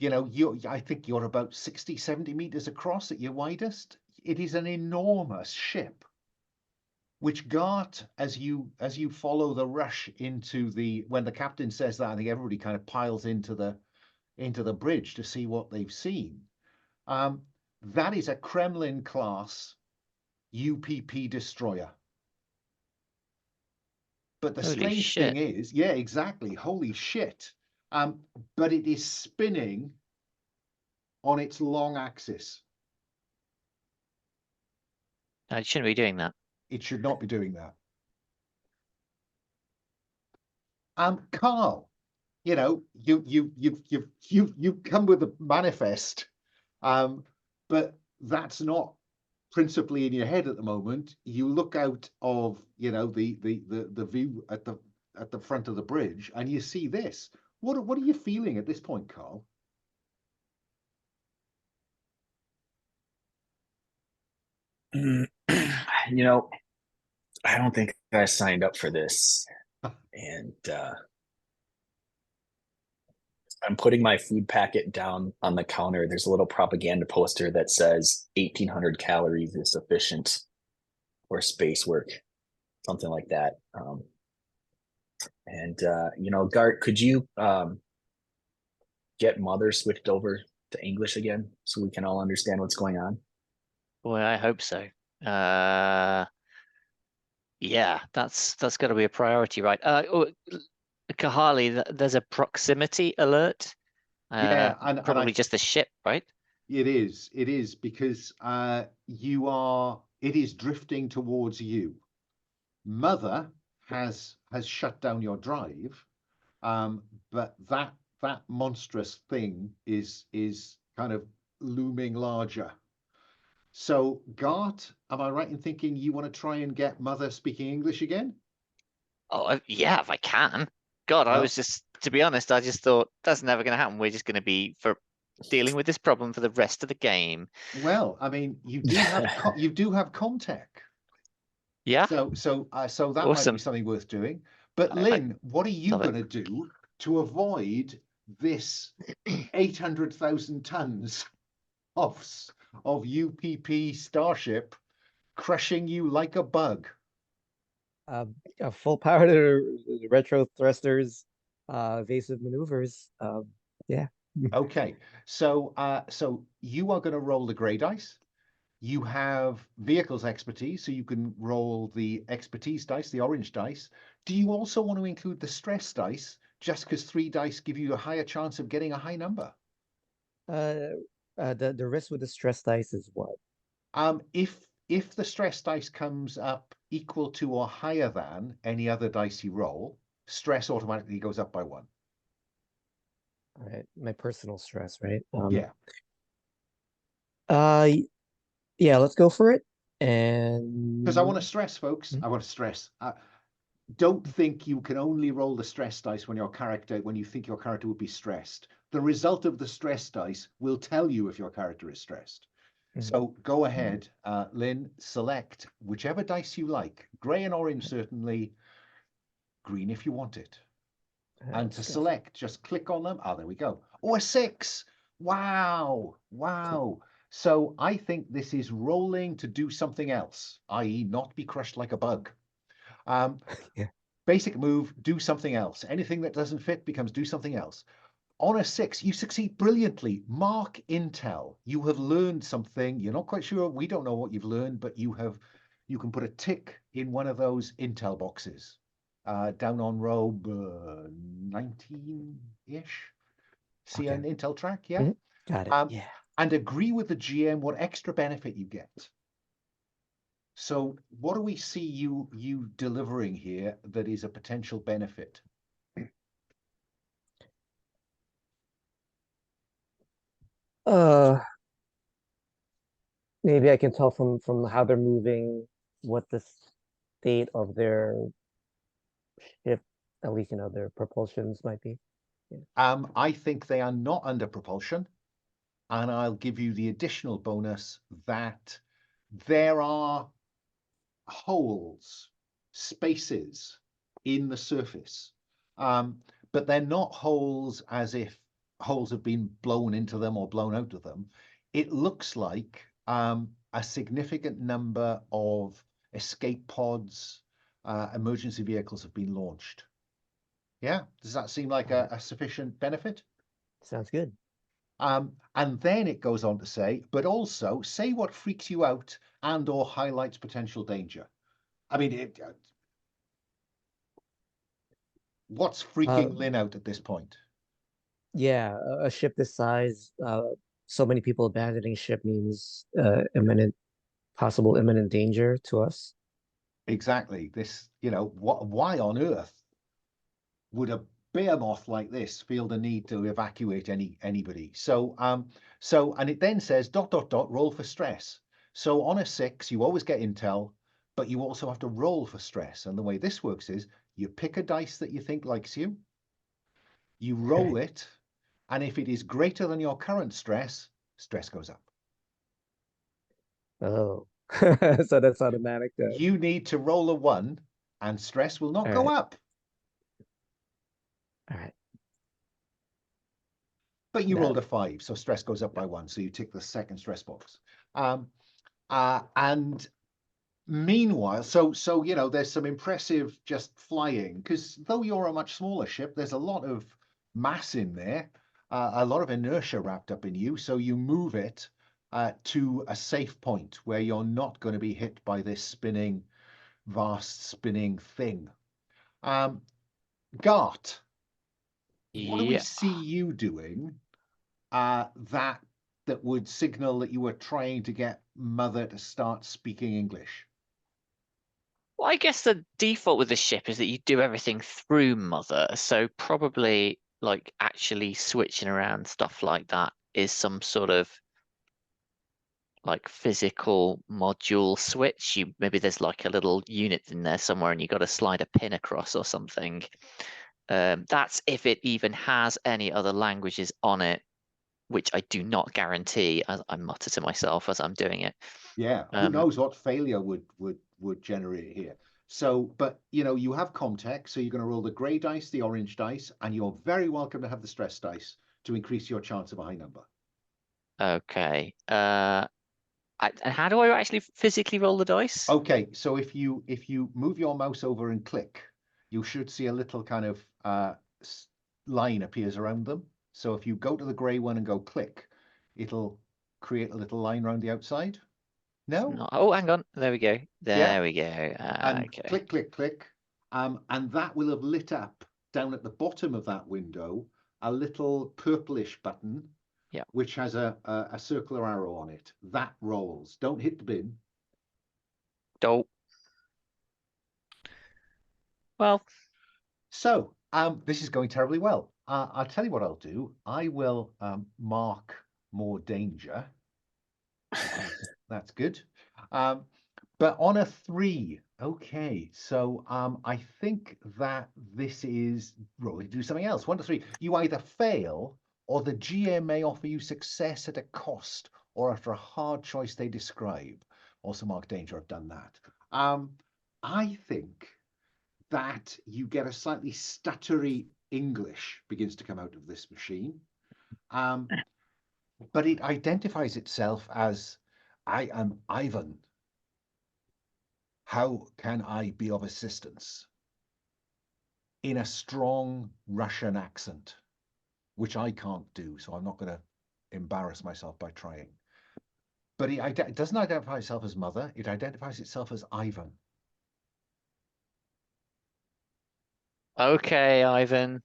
I think you're about 60, 70 meters across at your widest. It is an enormous ship, which Gart, as you follow the rush when the captain says that, I think everybody kind of piles into the bridge to see what they've seen. That is a Kremlin class UPP destroyer. But the strange thing is, yeah, exactly. Holy shit. But it is spinning on its long axis. I shouldn't be doing that. It should not be doing that. Carl, you know, you've come with a manifest, but that's not principally in your head at the moment. You look out of, you know, the view at the front of the bridge, and you see this. What are you feeling at this point, Carl? You know, I don't think I signed up for this. And I'm putting my food packet down on the counter. There's a little propaganda poster that says 1,800 calories is sufficient for space work, something like that. You know, Gart, could you get Mother switched over to English again so we can all understand what's going on? Boy, I hope so. Yeah, that's got to be a priority, right? Kahali, there's a proximity alert. Yeah, and Probably just the ship, right? It is because it is drifting towards you. Mother has shut down your drive, but that monstrous thing is kind of looming larger. So, Gart, am I right in thinking you want to try and get Mother speaking English again? Oh, yeah, if I can. God, I Well- was just, to be honest, I just thought that's never going to happen. We're just going to be dealing with this problem for the rest of the game. Well, I mean, you do have Comtech. Yeah, So that might awesome. be something worth doing. But I Lynn, what are you love it. going to do to avoid this 800,000 tons of UPP Starship crushing you like a bug? A full power to the retro thrusters, evasive maneuvers. Yeah. Okay, so you are going to roll the grey dice. You have vehicles expertise, so you can roll the expertise dice, the orange dice. Do you also want to include the stress dice, just because 3 dice give you a higher chance of getting a high number? The risk with the stress dice is what? If the stress dice comes up equal to or higher than any other dice you roll, stress automatically goes up by 1. All right, my personal stress, right? Yeah. Yeah, let's go for it. And Because I want to stress, folks. I want to stress. Don't think you can only roll the stress dice when you think your character would be stressed. The result of the stress dice will tell you if your character is stressed. So go ahead, Lynn, select whichever dice you like. Grey and orange, certainly. Green if you want it. And to select, just click on them. Oh, there we go. Oh, a 6. Wow. Wow. So I think this is rolling to do something else, i.e. not be crushed like a bug. Yeah. Basic move, do something else. Anything that doesn't fit becomes do something else. On a 6, you succeed brilliantly. Mark intel. You have learned something. You're not quite sure. We don't know what you've learned, but you can put a tick in one of those intel boxes. Down on row 19-ish. See an intel track, yeah? Got it. Yeah. And agree with the GM what extra benefit you get. So what do we see you delivering here that is a potential benefit? Maybe I can tell from how they're moving what the state of their ship, at least their propulsions might be. Yeah. I think they are not under propulsion, and I'll give you the additional bonus that there are holes, spaces in the surface, but they're not holes as if holes have been blown into them or blown out of them. It looks like a significant number of escape pods, emergency vehicles have been launched. Yeah, does that seem like a sufficient benefit? Sounds good. And then it goes on to say, but also say what freaks you out and or highlights potential danger. I mean, what's freaking Lynn out at this point? Yeah, a ship this size, so many people abandoning ship means imminent possible imminent danger to us. Exactly. This, why on earth would a behemoth like this feel the need to evacuate anybody? So, and it then says ... roll for stress. So on a 6, you always get intel, but you also have to roll for stress. And the way this works is you pick a dice that you think likes you, you roll it, and if it is greater than your current stress, stress goes up. Oh, so that's automatic then. You need to roll a 1, and stress will not All go right. up. All right. But you Got rolled it. a 5, so stress goes up by 1. So you tick the second stress box. And meanwhile, so there's some impressive just flying, because though you're a much smaller ship, there's a lot of mass in there, a lot of inertia wrapped up in you. So you move it to a safe point where you're not going to be hit by this vast spinning thing. Gart, what do we Yeah. see you doing that would signal that you were trying to get Mother to start speaking English? Well, I guess the default with the ship is that you do everything through Mother, so probably like actually switching around stuff like that is some sort of like physical module switch. Maybe there's like a little unit in there somewhere and you got to slide a pin across or something. That's if it even has any other languages on it, which I do not guarantee, as I mutter to myself as I'm doing it. Yeah, who knows what failure would generate here. So, but you have Comtech, so you're going to roll the grey dice, the orange dice, and you're very welcome to have the stress dice to increase your chance of a high number. Okay. And how do I actually physically roll the dice? Okay, so if you move your mouse over and click, you should see a little kind of line appears around them. So if you go to the grey one and go click, it'll create a little line around the outside. No? Oh, hang on. There we go. Yeah. There we go. And Okay. click, click, click. And that will have lit up down at the bottom of that window a little purplish button, Yeah, which has a circular arrow on it. That rolls. Don't hit the bin. dope. Well, So this is going terribly well. I'll tell you what I'll do. I will mark more danger. That's good. But on a 3, okay. So I think that this is rolling to do something else. 1 to 3. You either fail, or the GM may offer you success at a cost, or after a hard choice they describe. Also mark danger. I've done that. I think that you get a slightly stuttery English begins to come out of this machine. But it identifies itself as, I am Ivan. How can I be of assistance? In a strong Russian accent, which I can't do, so I'm not going to embarrass myself by trying. But it doesn't identify itself as Mother, it identifies itself as Ivan. okay, Ivan.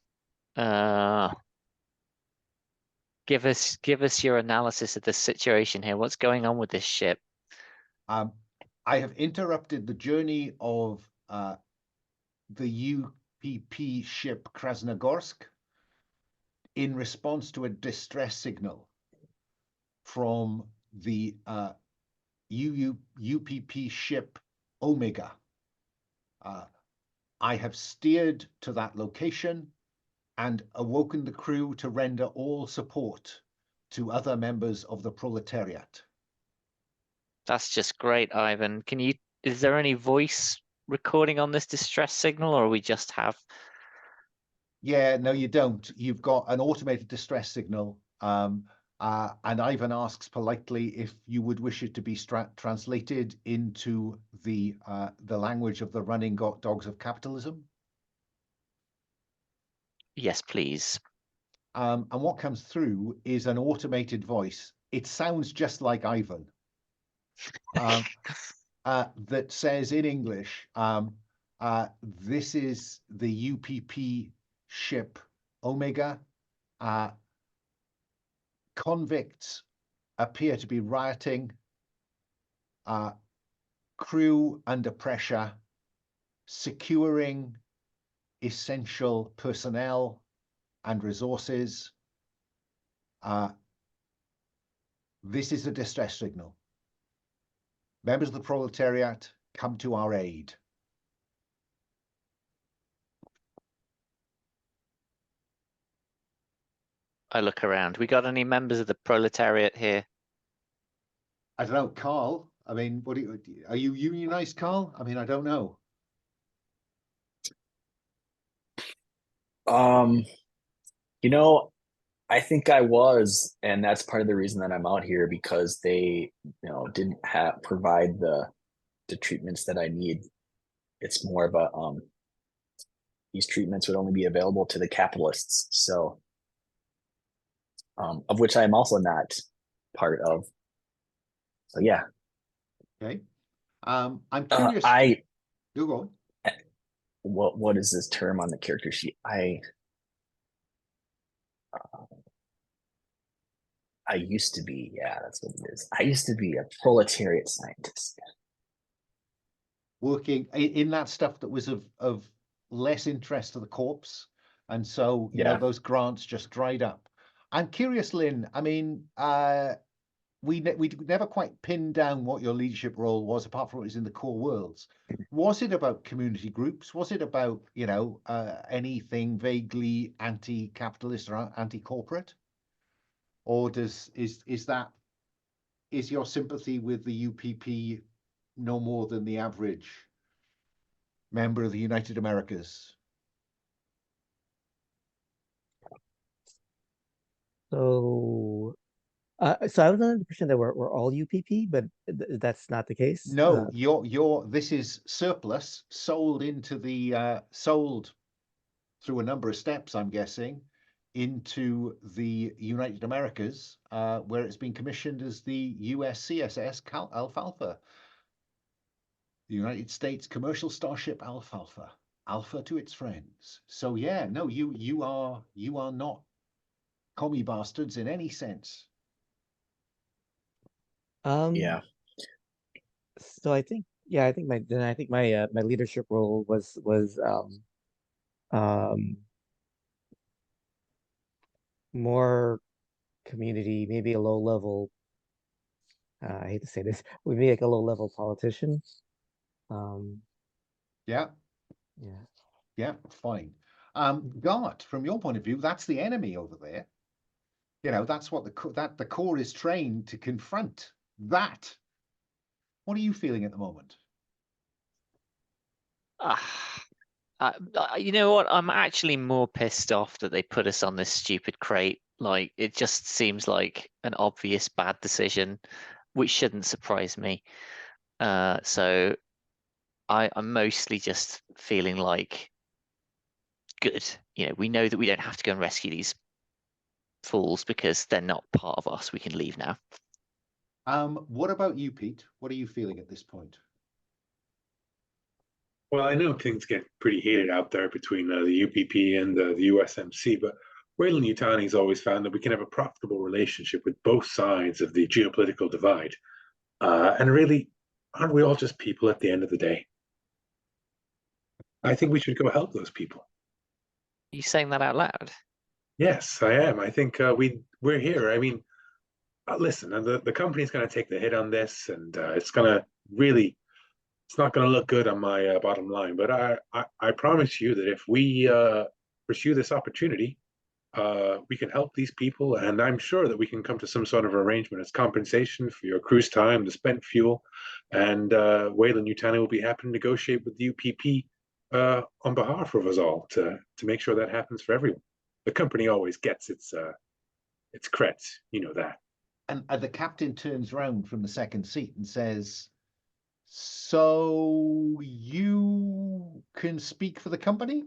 Give us your analysis of the situation here. What's going on with this ship? I have interrupted the journey of the UPP ship Krasnogorsk in response to a distress signal from the UPP ship Omega. I have steered to that location and awoken the crew to render all support to other members of the proletariat. That's just great, Ivan. Is there any voice recording on this distress signal, or we just have... Yeah, no, you don't. You've got an automated distress signal. And Ivan asks politely if you would wish it to be translated into the language of the running dogs of capitalism. Yes, please. And what comes through is an automated voice. It sounds just like Ivan. That says in English, this is the UPP ship Omega. Convicts appear to be rioting. crew under pressure, securing essential personnel and resources. This is a distress signal. Members of the proletariat, come to our aid. I look around. We got any members of the proletariat here? I don't know, Carl. I mean, are you unionized, Carl? I mean, I don't know. You know, I think I was, and that's part of the reason that I'm out here, because they, didn't provide the treatments that I need. It's more of a these treatments would only be available to the capitalists. So, of which I'm also not part of. So yeah. Okay. I'm curious. You go on. What is this term on the character sheet? I used to be, yeah, that's what it is. I used to be a proletariat scientist. Working in that stuff that was of less interest to the corps. And so, you know, those grants just dried up. I'm curious, Lynn, I mean, we never quite pinned down what your leadership role was, apart from what was in the core worlds. Was it about community groups? Was it about, anything vaguely anti-capitalist or anti-corporate? Or is your sympathy with the UPP no more than the average member of the United Americas? So I was under the impression that we're all UPP, but that's not the case. No, this is surplus sold into the sold through a number of steps, I'm guessing, into the United Americas, where it's been commissioned as the USCSS Alfalfa, the United States commercial starship Alfalfa, Alpha to its friends. So yeah, no, you are not commie bastards in any sense. Yeah. So I think my leadership role was more community, maybe a low level. I hate to say this, we be like a low level politician. Yeah, fine. Gart, from your point of view, that's the enemy over there. You know, that's what the core is trained to confront. That. What are you feeling at the moment? You know what? I'm actually more pissed off that they put us on this stupid crate. Like, it just seems like an obvious bad decision, which shouldn't surprise me. So I'm mostly just feeling like, good. You know, we know that we don't have to go and rescue these fools because they're not part of us. We can leave now. What about you, Pete? What are you feeling at this point? Well, I know things get pretty heated out there between the UPP and the USMC, but Weyland-Yutani's always found that we can have a profitable relationship with both sides of the geopolitical divide. And really, aren't we all just people at the end of the day? I think we should go help those people. Are you saying that out loud? Yes, I am. I think we're here. I mean, listen, and the company's going to take the hit on this, and it's not going to look good on my bottom line. But I promise you that if we pursue this opportunity, we can help these people, and I'm sure that we can come to some sort of arrangement as compensation for your cruise time, the spent fuel, and Weyland-Yutani will be happy to negotiate with the UPP on behalf of us all to make sure that happens for everyone. The company always gets its credits, you know that. And the captain turns round from the second seat and says, "So you can speak for the company?"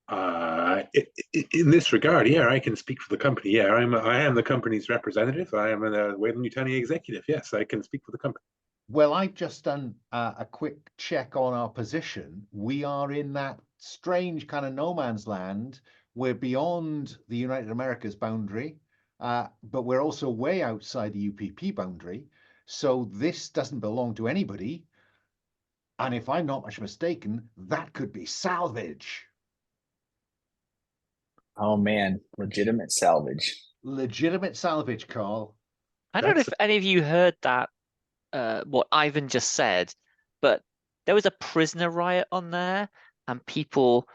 In this regard, yeah, I can speak for the company. Yeah, I am the company's representative. I am a Weyland-Yutani executive. Yes, I can speak for the company. Well, I've just done a quick check on our position. We are in that strange kind of no man's land. We're beyond the United Americas boundary, but we're also way outside the UPP boundary. So this doesn't belong to anybody. And if I'm not much mistaken, that could be salvage. Oh man, legitimate salvage. Legitimate salvage, Carl. I don't know That's if any of you heard that, what Ivan just said, but there was a prisoner riot on there, and people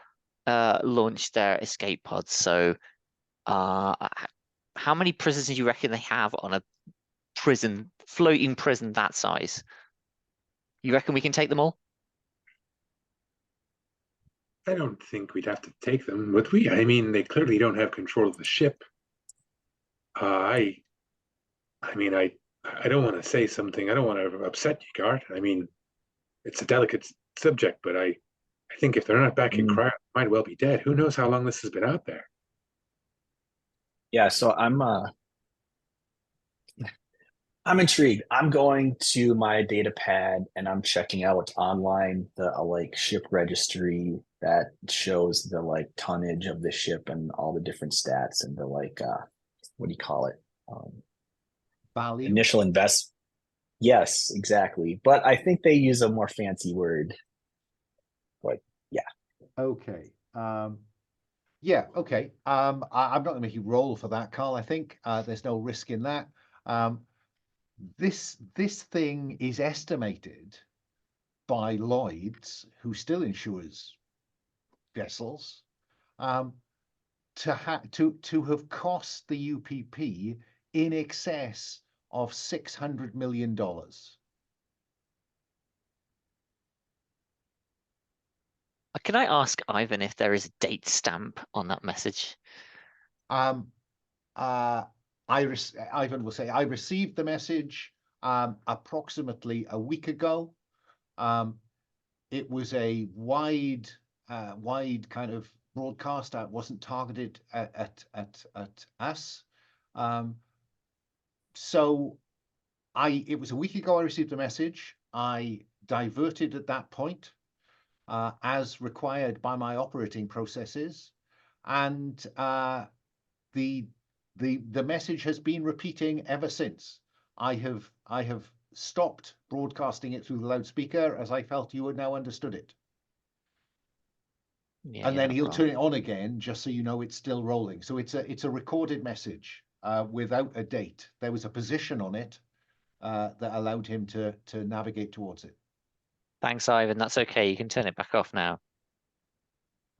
launched their escape pods. So, how many prisoners do you reckon they have on a floating prison that size? You reckon we can take them all? I don't think we'd have to take them, would we? I mean, they clearly don't have control of the ship. I mean, I don't want to say something. I don't want to upset you, Gart. I mean, it's a delicate subject, but I think if they're not back in cryo, they might well be dead. Who knows how long this has been out there? Yeah, so I'm intrigued. I'm going to my data pad and I'm checking out online the like ship registry that shows the like tonnage of the ship and all the different stats and the like what do you call it? Value. Initial invest. Yes, exactly. But I think they use a more fancy word. But yeah. Okay. Yeah, okay. I'm not going to make you roll for that, Carl. I think there's no risk in that. This thing is estimated by Lloyd's, who still insures vessels, to have cost the UPP in excess of $600 million. Can I ask Ivan if there is a date stamp on that message? Ivan will say, I received the message approximately a week ago. It was a wide kind of broadcast. It wasn't targeted at us. So it was a week ago I received the message. I diverted at that point, as required by my operating processes, and the message has been repeating ever since. I have stopped broadcasting it through the loudspeaker as I felt you had now understood it. Yeah, and then not he'll wrong. turn it on again just so you know it's still rolling. So it's a recorded message without a date. There was a position on it that allowed him to navigate towards it. Thanks, Ivan. That's okay. You can turn it back off now.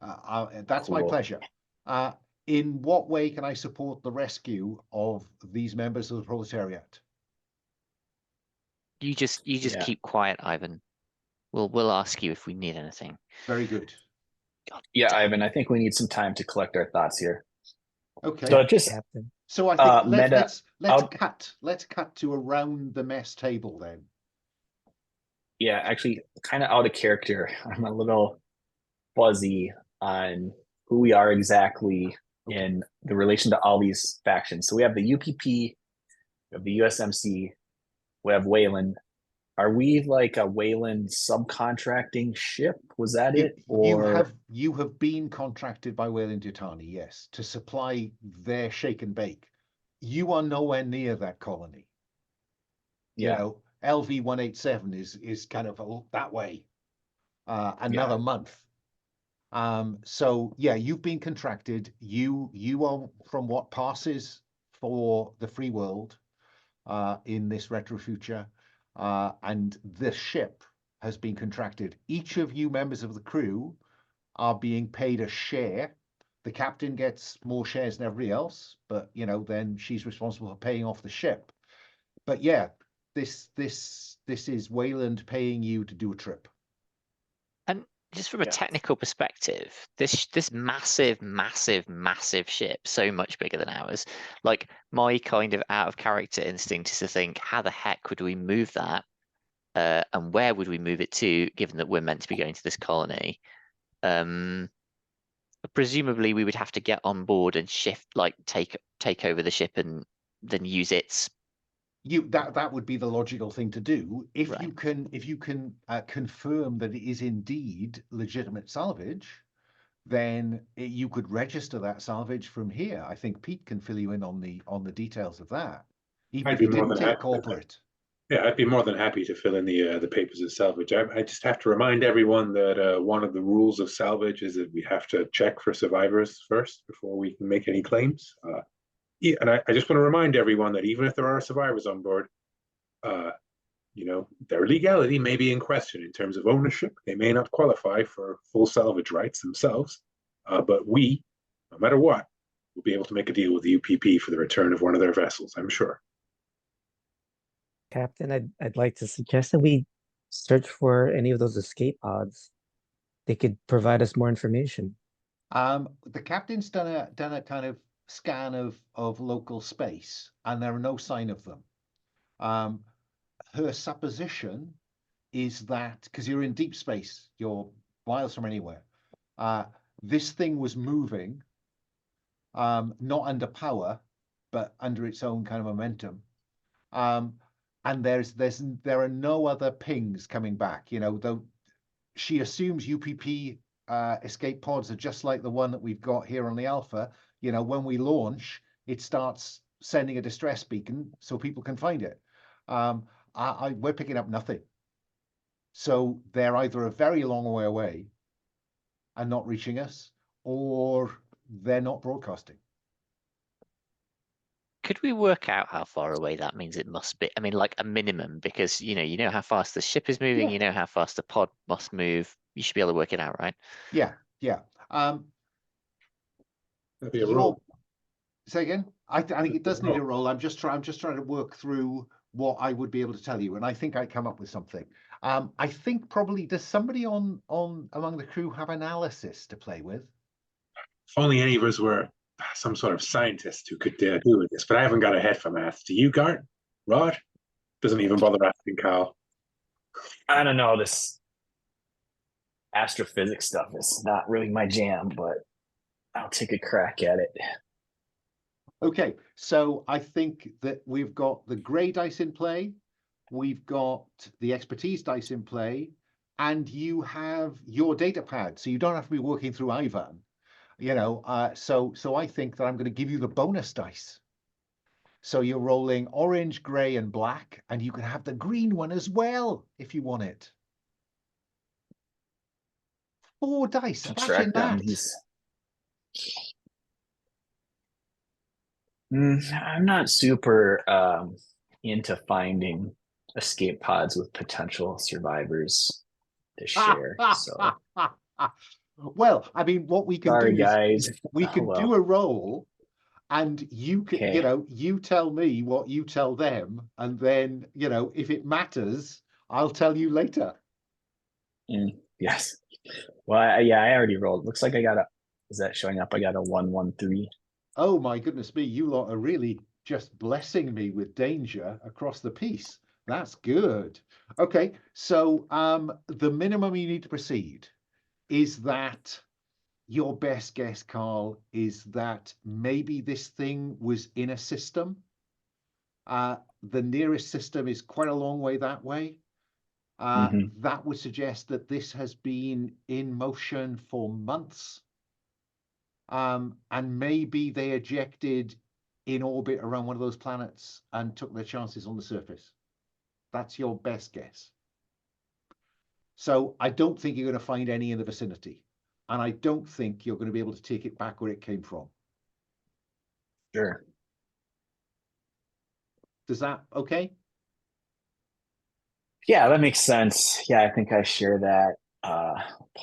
That's my Cool. pleasure. In what way can I support the rescue of these members of the proletariat? You just Yeah. keep quiet, Ivan. We'll ask you if we need anything. Very good. God Yeah, damn. Ivan, I think we need some time to collect our thoughts here. Okay. So just Captain. So I think Meta, let's cut to around the mess table then. yeah, actually kind of out of character. I'm a little fuzzy on who we are exactly in the relation to all these factions. So we have the UPP, we have the USMC, we have Weyland. Are we like a Weyland subcontracting ship? Was that it? Or You have been contracted by Weyland-Yutani, yes, to supply their shake and bake. You are nowhere near that colony. yeah, You know, LV 187 is kind of that way. Another month. So yeah, you've been contracted. You are from what passes for the free world in this retro future, and the ship has been contracted. Each of you members of the crew are being paid a share. The captain gets more shares than everybody else, but you know, then she's responsible for paying off the ship. But yeah, this is Weyland paying you to do a trip. And just from a Yeah. technical perspective, this massive ship, so much bigger than ours, like my kind of out of character instinct is to think, how the heck would we move that? And where would we move it to, given that we're meant to be going to this colony? Presumably we would have to get on board and shift, like take over the ship and then use its. That would be the logical thing to do if Right. you can confirm that it is indeed legitimate salvage. Then you could register that salvage from here. I think Pete can fill you in on the details of that, even I'd if be you more didn't than take happy with that. corporate. Yeah, I'd be more than happy to fill in the papers of salvage. I just have to remind everyone that one of the rules of salvage is that we have to check for survivors first before we can make any claims. And I just want to remind everyone that even if there are survivors on board, their legality may be in question in terms of ownership. They may not qualify for full salvage rights themselves, but we, no matter what, will be able to make a deal with the UPP for the return of one of their vessels, I'm sure. Captain, I'd like to suggest that we search for any of those escape pods. They could provide us more information. The captain's done a kind of scan of local space, and there are no sign of them. Her supposition is that because you're in deep space, you're miles from anywhere. This thing was moving, not under power, but under its own kind of momentum. And there are no other pings coming back. Though she assumes UPP escape pods are just like the one that we've got here on the Alpha. When we launch, it starts sending a distress beacon so people can find it. We're picking up nothing. So they're either a very long way away and not reaching us, or they're not broadcasting. Could we work out how far away that means it must be? I mean, like a minimum, because you know how fast the ship is moving, Yeah. you know how fast the pod must move. You should be able to work it out, right? Yeah. That'd be a roll. Say again? I think it does need a roll. I'm just trying to work through what I would be able to tell you, and I think I come up with something. I think probably, does somebody on among the crew have analysis to play with? If only any of us were some sort of scientist who could deal with this, but I haven't got a head for math. Do you, Gart? Rod? Doesn't even bother asking Carl. I don't know, this astrophysics stuff is not really my jam, but I'll take a crack at it. Okay, so I think that we've got the grey dice in play, we've got the expertise dice in play, and you have your data pad, so you don't have to be working through Ivan. So I think that I'm going to give you the bonus dice. So you're rolling orange, grey, and black, and you can have the green one as well if you want it. 4 dice. Imagine that. I'm not super into finding escape pods with potential survivors to share. So well, I mean, what we can sorry, do guys. is we can do a roll, and you can, Okay. you tell me what you tell them, and then if it matters, I'll tell you later. Yes. Well, I already rolled. Looks like I got is that showing up? I got a 1-1-3. Oh my goodness me, you lot are really just blessing me with danger across the piece. That's good. Okay, so the minimum you need to proceed is that your best guess, Carl, is that maybe this thing was in a system. The nearest system is quite a long way that way. That would suggest that this has been in motion for months. And maybe they ejected in orbit around one of those planets and took their chances on the surface. That's your best guess. So I don't think you're going to find any in the vicinity. And I don't think you're going to be able to take it back where it came from. Sure. Does that okay? Yeah, that makes sense. Yeah, I think I share that.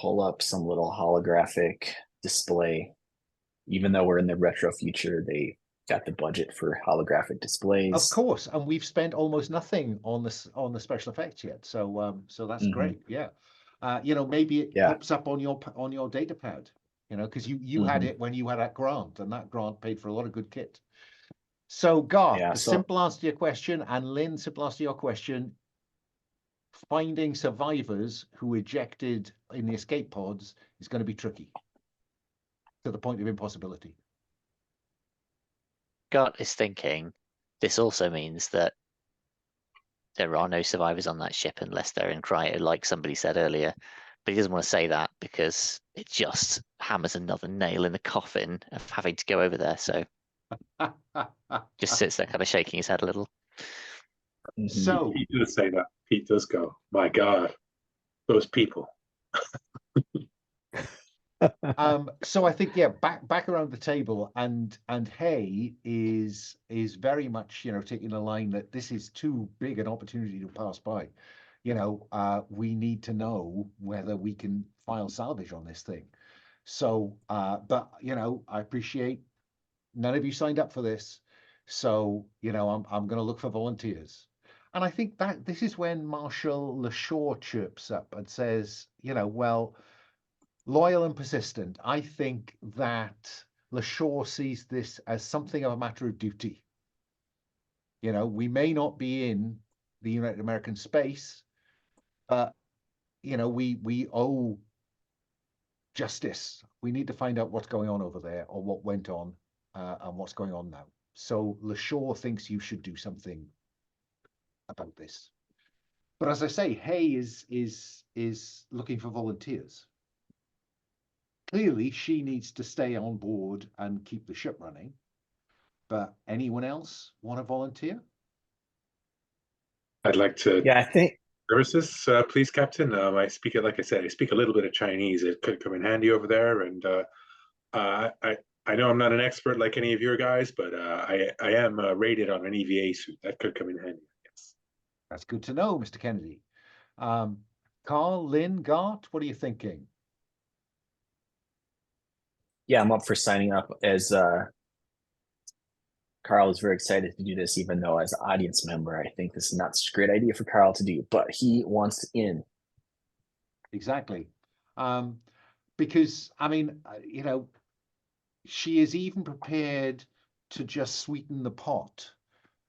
Pull up some little holographic display. Even though we're in the retro future, they got the budget for holographic displays. Of course, and we've spent almost nothing on the special effects yet. So that's great. Yeah. Maybe it pops up on your data pad, because you had it when you had that grant, and that grant paid for a lot of good kit. So Gart, simple answer to your question, and Lynn, simple answer to your question, finding survivors who ejected in the escape pods is going to be tricky to the point of impossibility. Gart is thinking this also means that there are no survivors on that ship unless they're in cryo, like somebody said earlier. But he doesn't want to say that because it just hammers another nail in the coffin of having to go over there. So just sits there kind of shaking his head a little. So, Pete does say that. Pete does go, my God, those people. so I think, yeah, back around the table, and Hay is very much, taking a line that this is too big an opportunity to pass by. We need to know whether we can file salvage on this thing. So, but I appreciate none of you signed up for this, so I'm going to look for volunteers. And I think that this is when Marshal LaShaw chirps up and says, well, loyal and persistent. I think that LaShaw sees this as something of a matter of duty. We may not be in the United American space, but we owe justice. We need to find out what's going on over there, or what went on, and what's going on now. So LaShaw thinks you should do something about this. But as I say, Hay is looking for volunteers. Clearly, she needs to stay on board and keep the ship running. But anyone else want to volunteer? I'd like to. Yeah, I think. Services, please, Captain. I speak it, like I said, I speak a little bit of Chinese. It could come in handy over there. And I know I'm not an expert like any of your guys, but I am rated on an EVA suit. That could come in handy. Yes. That's good to know, Mr. Kennedy. Carl, Lynn, Gart, what are you thinking? Yeah, I'm up for signing up. As Carl is very excited to do this, even though as an audience member, I think this is not such a great idea for Carl to do, but he wants in. Exactly. Because, I mean, she is even prepared to just sweeten the pot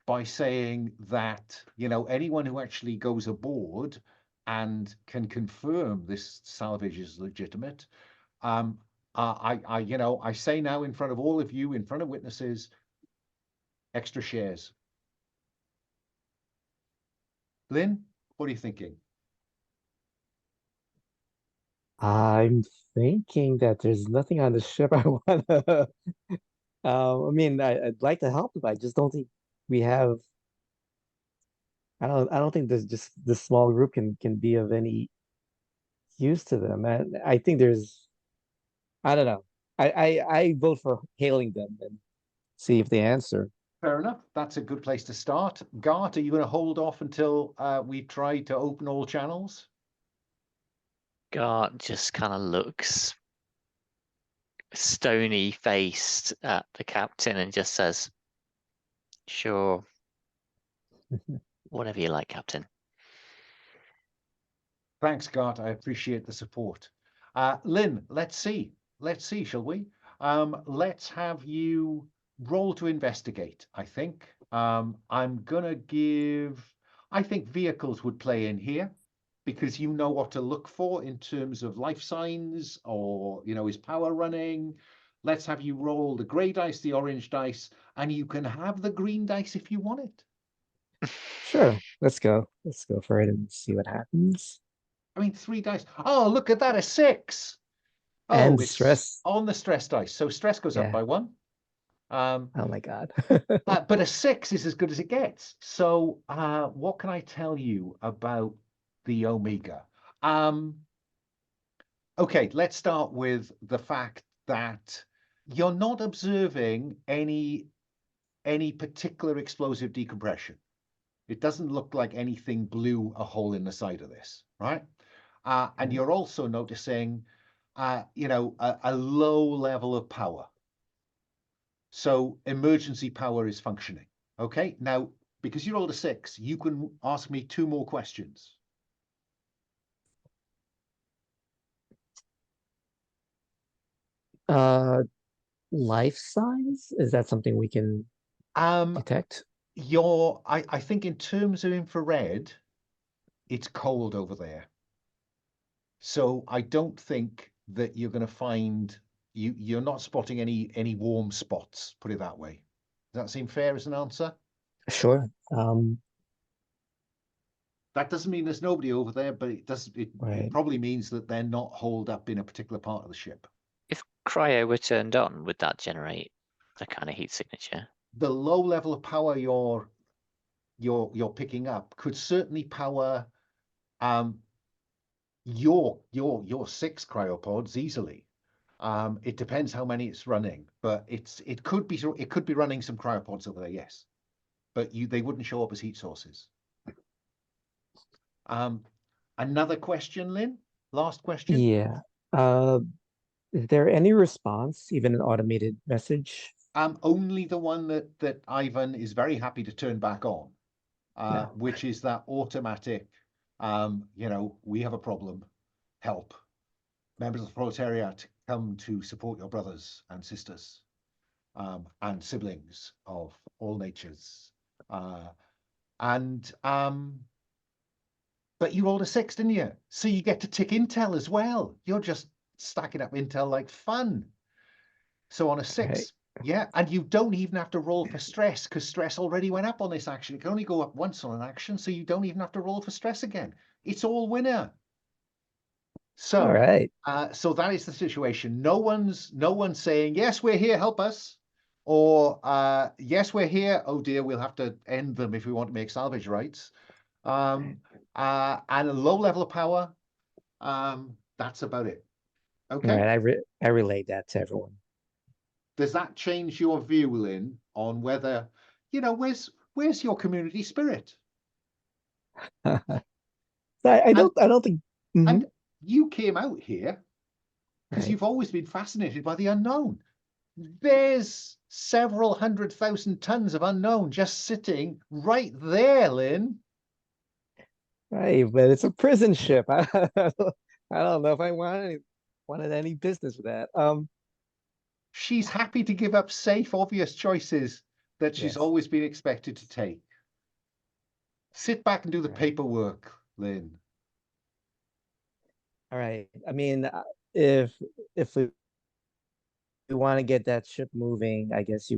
by saying that, anyone who actually goes aboard and can confirm this salvage is legitimate, I say now in front of all of you, in front of witnesses, extra shares. Lynn, what are you thinking? I'm thinking that there's nothing on the ship I want to. I mean, I'd like to help, but I just don't think we have. I don't think there's just this small group can be of any use to them. And I think there's. I don't know. I vote for hailing them and see if they answer. Fair enough. That's a good place to start. Gart, are you going to hold off until we try to open all channels? Gart just kind of looks stony faced at the captain and just says, sure, whatever you like, Captain. Thanks, Gart. I appreciate the support. Lynn, let's see, shall we? Let's have you roll to investigate, I think. I'm gonna I think vehicles would play in here, because you know what to look for in terms of life signs, or, is power running? Let's have you roll the gray dice, the orange dice, and you can have the green dice if you want it. Sure, let's go. Let's go for it and see what happens. I mean, 3 dice. Oh, look at that, a 6. Oh, And it's stress. on the stress dice. So stress goes up Yeah. by 1. Oh my God. But a 6 is as good as it gets. So what can I tell you about the Omega? Okay, let's start with the fact that you're not observing any particular explosive decompression. It doesn't look like anything blew a hole in the side of this, right? And you're also noticing, a low level of power. So emergency power is functioning. Okay, now, because you rolled a 6, you can ask me 2 more questions. Life signs? Is that something we can detect? I think in terms of infrared, it's cold over there. So I don't think that you're going to find, you're not spotting any warm spots, put it that way. Does that seem fair as an answer? Sure. That doesn't mean there's nobody over there, but it Right. probably means that they're not holed up in a particular part of the ship. If cryo were turned on, would that generate a kind of heat signature? The low level of power you're you're picking up could certainly power your 6 cryopods easily. It depends how many it's running, but it could be running some cryopods over there, yes. But they wouldn't show up as heat sources. Another question, Lynn? Last question? Yeah. Is there any response, even an automated message? Only the one that Ivan is very happy to turn back on, No. which is that automatic, we have a problem, help. Members of the proletariat, come to support your brothers and sisters and siblings of all natures. But you rolled a 6, didn't you? So you get to tick intel as well. You're just stacking up intel like fun. So on a 6, Right. yeah, and you don't even have to roll for stress because stress already went up on this action. It can only go up once on an action, so you don't even have to roll for stress again. It's all winner. So, All right. So that is the situation. No one's saying, yes, we're here, help us. Or, yes, we're here. Oh dear, we'll have to end them if we want to make salvage rights. And a low level of power. That's about it. Okay. All right. I relayed that to everyone. Does that change your view, Lynn, on whether, where's your community spirit? I don't think. And you came out here because Right. you've always been fascinated by the unknown. There's several 100,000 tons of unknown just sitting right there, Lynn. Right, but it's a prison ship. I don't know if I wanted any business with that. She's happy to give up safe, obvious choices that she's Yes. always been expected to take. Sit back and do the Right. paperwork, Lynn. All right. I mean, if we want to get that ship moving, I guess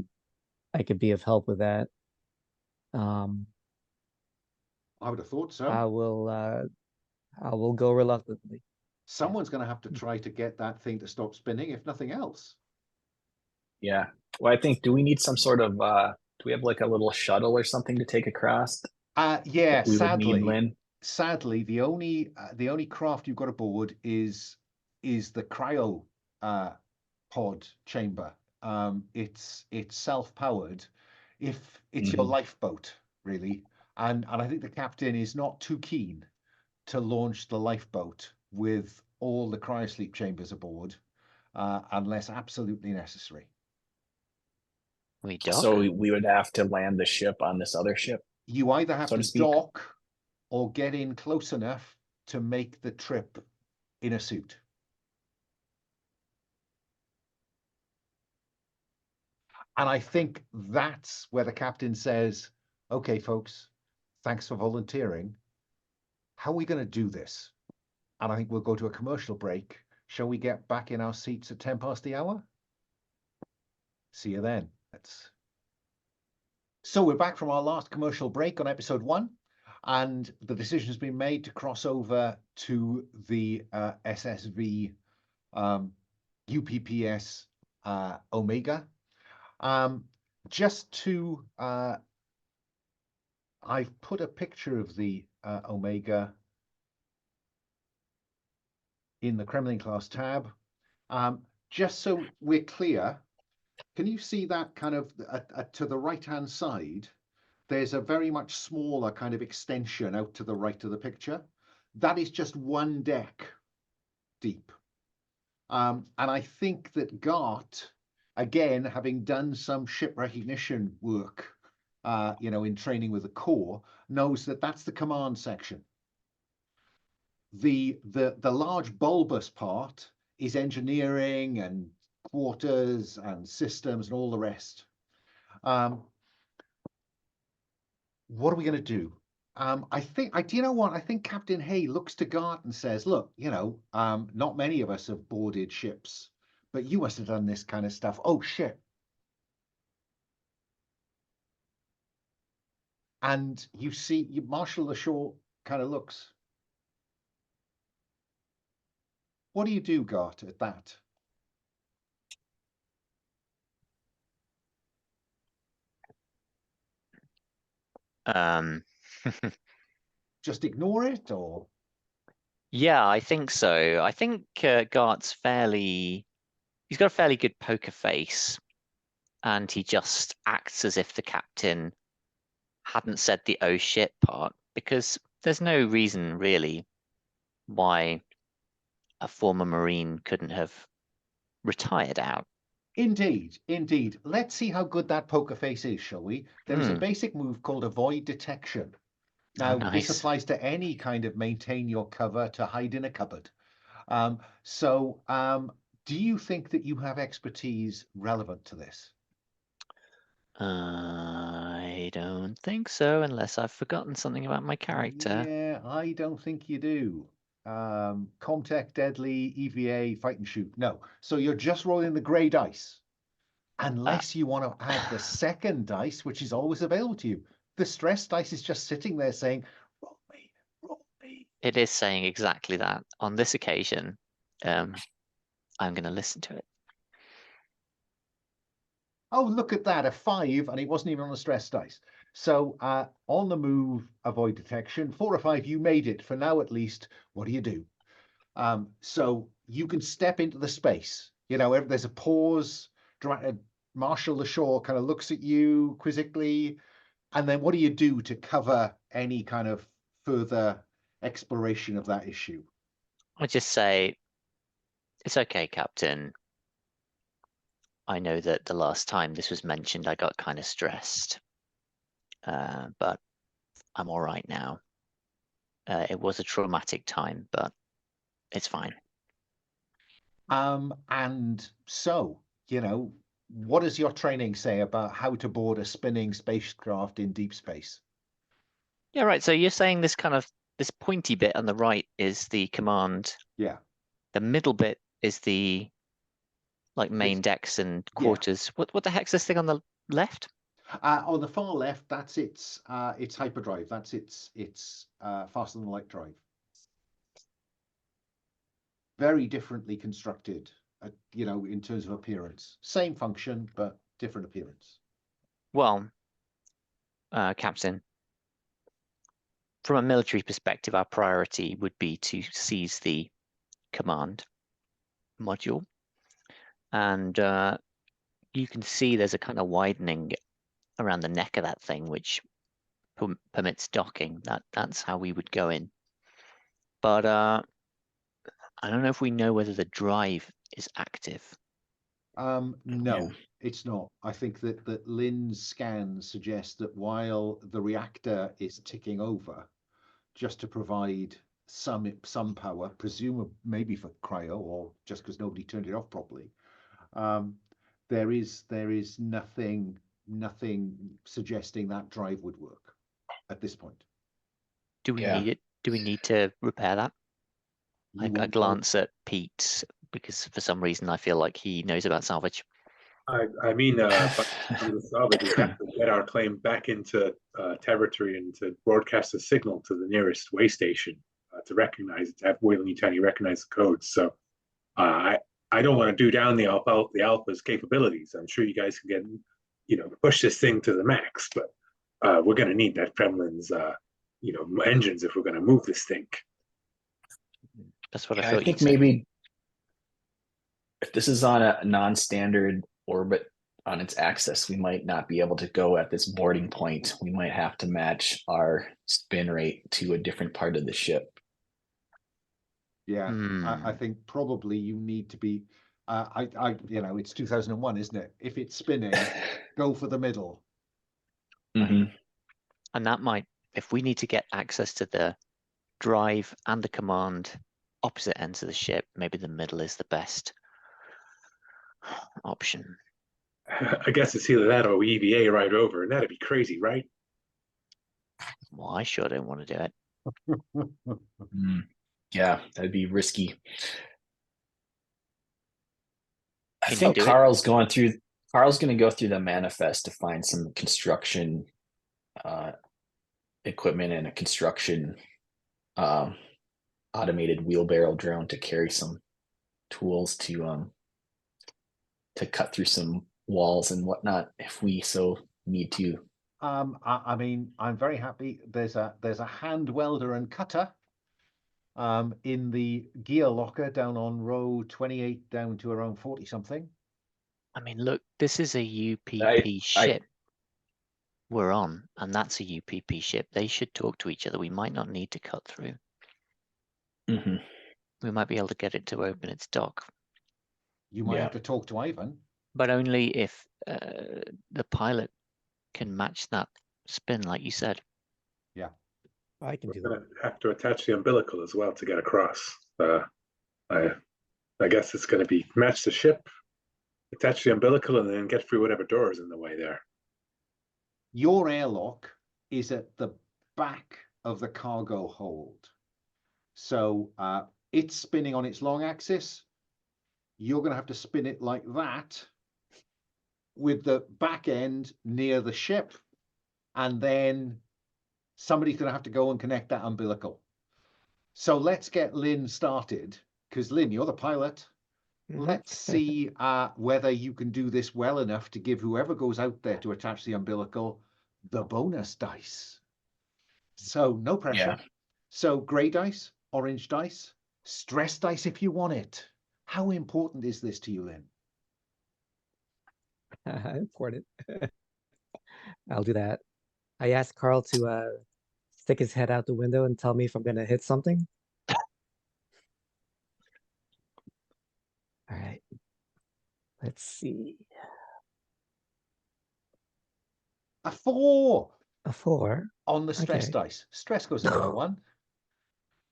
I could be of help with that. I would have thought so. I will go reluctantly. Someone's going to have to try to get that thing to stop spinning, if nothing else. Yeah. Well, I think, do we need some sort of, do we have like a little shuttle or something to take across? Yeah, We would need, Lynn. Sadly, the only craft you've got aboard is the cryo pod chamber. It's self-powered. If it's your lifeboat, really, and I think the captain is not too keen to launch the lifeboat with all the cryosleep chambers aboard, unless absolutely necessary. We dock. So we would have to land the ship on this other ship. You either have So to to speak. dock or get in close enough to make the trip in a suit. And I think that's where the captain says, okay, folks, thanks for volunteering. How are we going to do this? And I think we'll go to a commercial break. Shall we get back in our seats at 10 past the hour? See you then. So we're back from our last commercial break on episode 1. And the decision has been made to cross over to the SSV UPPS Omega. Just to, I've put a picture of the Omega in the Kremlin class tab. Just so we're clear, can you see that kind of to the right-hand side? There's a very much smaller kind of extension out to the right of the picture. That is just one deck deep. And I think that Gart, again, having done some ship recognition work, in training with the Corps, knows that that's the command section. The large bulbous part is engineering and quarters and systems and all the rest. What are we going to do? Do you know what? I think Captain Hay looks to Gart and says, look, not many of us have boarded ships, but you must have done this kind of stuff. Oh, shit. And you see, Marshal Lashaw kind of looks. What do you do, Gart, at that? Just ignore it, or Yeah, I think so. I think Gart's he's got a fairly good poker face, and he just acts as if the captain hadn't said the oh shit part, because there's no reason really why a former Marine couldn't have retired out. indeed, indeed. Let's see how good that poker face is, shall we? There is a Hmm. basic move called avoid detection. Oh, Now, this nice. applies to any kind of maintain your cover to hide in a cupboard. Do you think that you have expertise relevant to this? I don't think so, unless I've forgotten something about my character. Yeah, I don't think you do. Comtech, Deadly, EVA, Fight and Shoot. No. So you're just rolling the grey dice. Unless you want to add the second dice, which is always available to you. The stress dice is just sitting there saying, roll me, roll me. It is saying exactly that. On this occasion, I'm going to listen to it. Oh, look at that, a 5, and it wasn't even on the stress dice. So on the move, avoid detection. 4 or 5, you made it. For now, at least, what do you do? So you can step into the space. You know, there's a pause. Marshal the Shore kind of looks at you quizzically. And then what do you do to cover any kind of further exploration of that issue? I just say, it's okay, Captain. I know that the last time this was mentioned, I got kind of stressed. But I'm all right now. It was a traumatic time, but it's fine. And so, you know, what does your training say about how to board a spinning spacecraft in deep space? Yeah, right. So you're saying this pointy bit on the right is the command. Yeah. The middle bit is the main It's, decks and quarters. Yeah. What the heck's this thing on the left? On the far left, that's its hyperdrive. That's its faster than light drive. Very differently constructed, you know, in terms of appearance. Same function, but different appearance. Well, Captain, from a military perspective, our priority would be to seize the command module. And you can see there's a kind of widening around the neck of that thing, which permits docking. That's how we would go in. But I don't know if we know whether the drive is active. No, Yeah. it's not. I think that Lynn's scans suggest that while the reactor is ticking over, just to provide some power, presumably maybe for cryo or just because nobody turned it off properly, there is nothing suggesting that drive would work at this point. Do we Yeah. need it? Do we need to repair that? You I won't glance at Pete because for some reason I feel like he knows about salvage. I mean, but from the salvage, we have to get our claim back into territory and to broadcast a signal to the nearest way station to recognize it, to have Weyland-Yutani recognize the codes. So I don't want to do down the Alpha's capabilities. I'm sure you guys can get, you know, push this thing to the max, but we're going to need that Kremlin's, you know, engines if we're going to move this thing. That's what I Yeah, thought I think you'd say. maybe if this is on a non-standard orbit on its axis, we might not be able to go at this boarding point. We might have to match our spin rate to a different part of the ship. Yeah, I think probably you need to be. You know, it's 2001, isn't it? If it's spinning, go for the middle. Mhm. And that might, if we need to get access to the drive and the command opposite ends of the ship, maybe the middle is the best option. I guess it's either that or EVA right over, and that'd be crazy, right? Well, I sure don't want to do it. Yeah, that'd be risky. I Can you think do it? Carl's going to go through the manifest to find some construction equipment and a construction automated wheelbarrow drone to carry some tools to cut through some walls and whatnot if we so need to I mean, I'm very happy. There's a hand welder and cutter in the gear locker down on row 28 down to around 40 something. I mean, look, this is a UPP I- ship we're on, and that's a UPP ship. They should talk to each other. We might not need to cut through. Mhm. We might be able to get it to open its dock, You might Yeah. have to talk to Ivan. but only if the pilot can match that spin, like you said. I can do We're that. gonna have to attach the umbilical as well to get across. I guess it's going to be match the ship, attach the umbilical, and then get through whatever door is in the way there. Your airlock is at the back of the cargo hold. So it's spinning on its long axis. You're going to have to spin it like that with the back end near the ship. And then somebody's going to have to go and connect that umbilical. So let's get Lynn started, because Lynn, you're the pilot. Mhm. Let's see whether you can do this well enough to give whoever goes out there to attach the umbilical the bonus dice. So no pressure. Yeah. So gray dice, orange dice, stress dice if you want it. How important is this to you, Lynn? Important. I'll do that. I asked Carl to stick his head out the window and tell me if I'm gonna hit something. All right. Let's see. A 4 A 4. on the stress Okay. dice. Stress goes into a 1.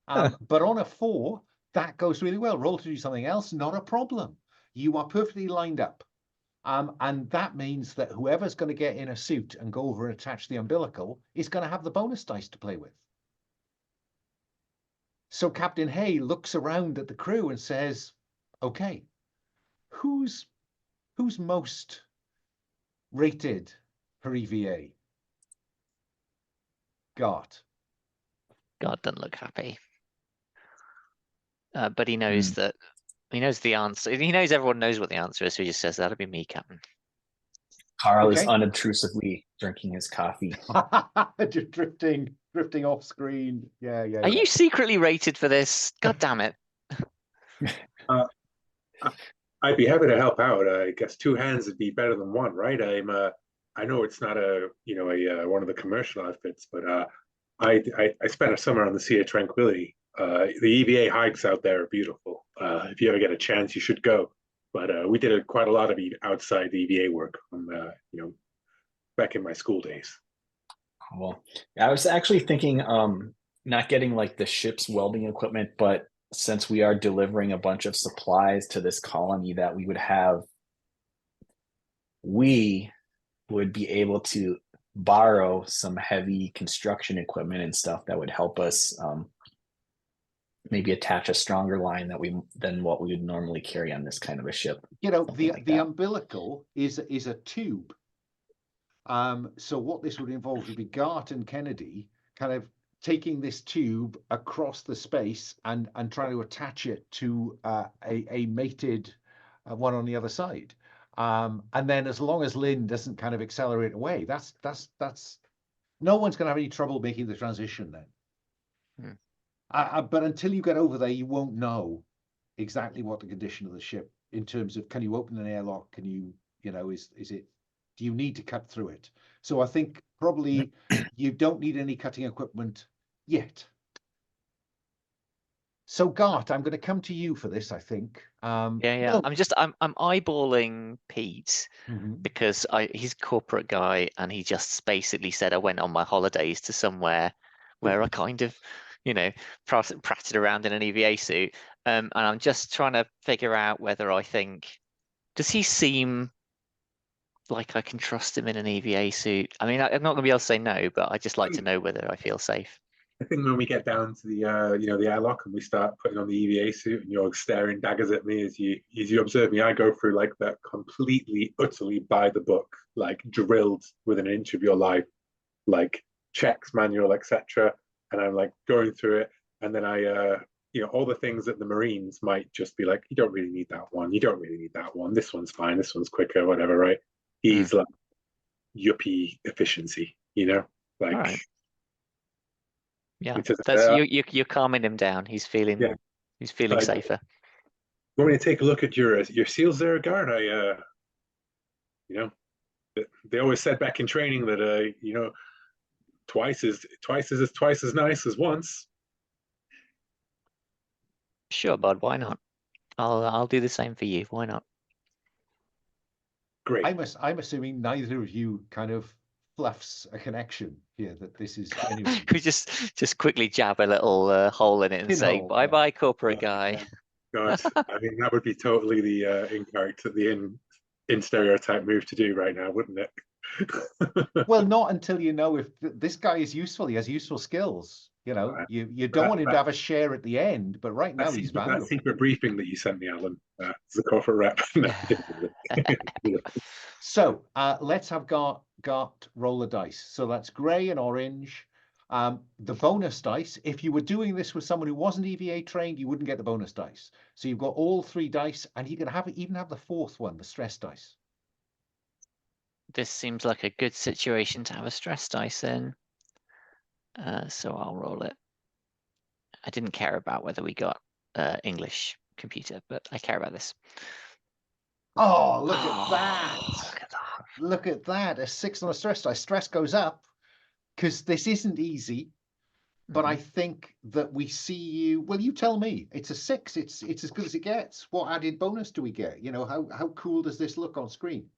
But on a 4, that goes really well. Roll to do something else, not a problem. You are perfectly lined up. And that means that whoever's going to get in a suit and go over and attach the umbilical is going to have the bonus dice to play with. So Captain Hay looks around at the crew and says, okay, who's most rated for EVA? Gart. God doesn't look happy. But he knows that he knows the answer. He knows everyone knows what the answer is, so he just says that'll be me, Captain. Carl is Okay. unobtrusively drinking his coffee. Just drifting off screen. Yeah. Are you secretly rated for this? God damn it. I'd be happy to help out. I guess 2 hands would be better than 1, right? I know it's not a one of the commercial outfits, but I spent a summer on the Sea of Tranquility. The EVA hikes out there are beautiful. If you ever get a chance, you should go. But we did quite a lot of outside the EVA work from back in my school days. Well, I was actually thinking not getting like the ship's welding equipment, but since we are delivering a bunch of supplies to this colony that we would be able to borrow some heavy construction equipment and stuff that would help us maybe attach a stronger line than what we would normally carry on this kind of a ship. The umbilical is a tube. So what this would involve would be Gart and Kennedy kind of taking this tube across the space and trying to attach it to a mated one on the other side. And then as long as Lynn doesn't kind of accelerate away, that's no one's going to have any trouble making the transition then. But until you get over there, you won't know exactly what the condition of the ship in terms of, can you open an airlock? Can you, do you need to cut through it? So I think probably you don't need any cutting equipment yet. So Gart, I'm going to come to you for this, I think. Yeah. No. I'm eyeballing Pete because he's a corporate guy, and he just basically said I went on my holidays to somewhere where I kind of, pratted around in an EVA suit. And I'm just trying to figure out whether I think, does he seem like I can trust him in an EVA suit? I mean, I'm not going to be able to say no, but I just like to know whether I feel safe. I think when we get down to the airlock and we start putting on the EVA suit and you're staring daggers at me as you observe me, I go through like that completely, utterly by the book, like drilled within an inch of your life, like checks, manual, etc. And I'm like going through it, and then all the things that the Marines might just be like, you don't really need that one, you don't really need that one, this one's fine, this one's quicker, whatever, right? He's like yuppie efficiency. you know, like All right. Yeah, it's just, that's you're calming him down. He's feeling yeah. safer. Want me to take a look at your seals there, Gart? You know, they always said back in training that you know, twice is twice as nice as once. Sure, bud. Why not? I'll do the same for you. Why not? Great. I'm assuming neither of you kind of fluffs a connection here, that this is genuine. We just quickly jab a little hole in it and say, Pinhole, bye yeah. bye, corporate guy. God, I mean, that would be totally the in character, the in stereotype move to do right now, wouldn't it? Well, not until you know if this guy is useful. He has useful skills. You know, you don't want him to have a share at the end, but right now he's valuable. That secret briefing that you sent me, Alan, as a corporate rep. So let's have Gart roll the dice. So that's grey and orange. The bonus dice, if you were doing this with someone who wasn't EVA trained, you wouldn't get the bonus dice. So you've got all 3 dice, and you can even have the 4th one, the stress dice. This seems like a good situation to have a stress dice in. So I'll roll it. I didn't care about whether we got English computer, but I care about this. Oh, look at that. Look at that. Look at that. A 6 on a stress dice. Stress goes up because this isn't easy. But I think that we see you. Well, you tell me. It's a 6. It's as good as it gets. What added bonus do we get? You know, how cool does this look on screen?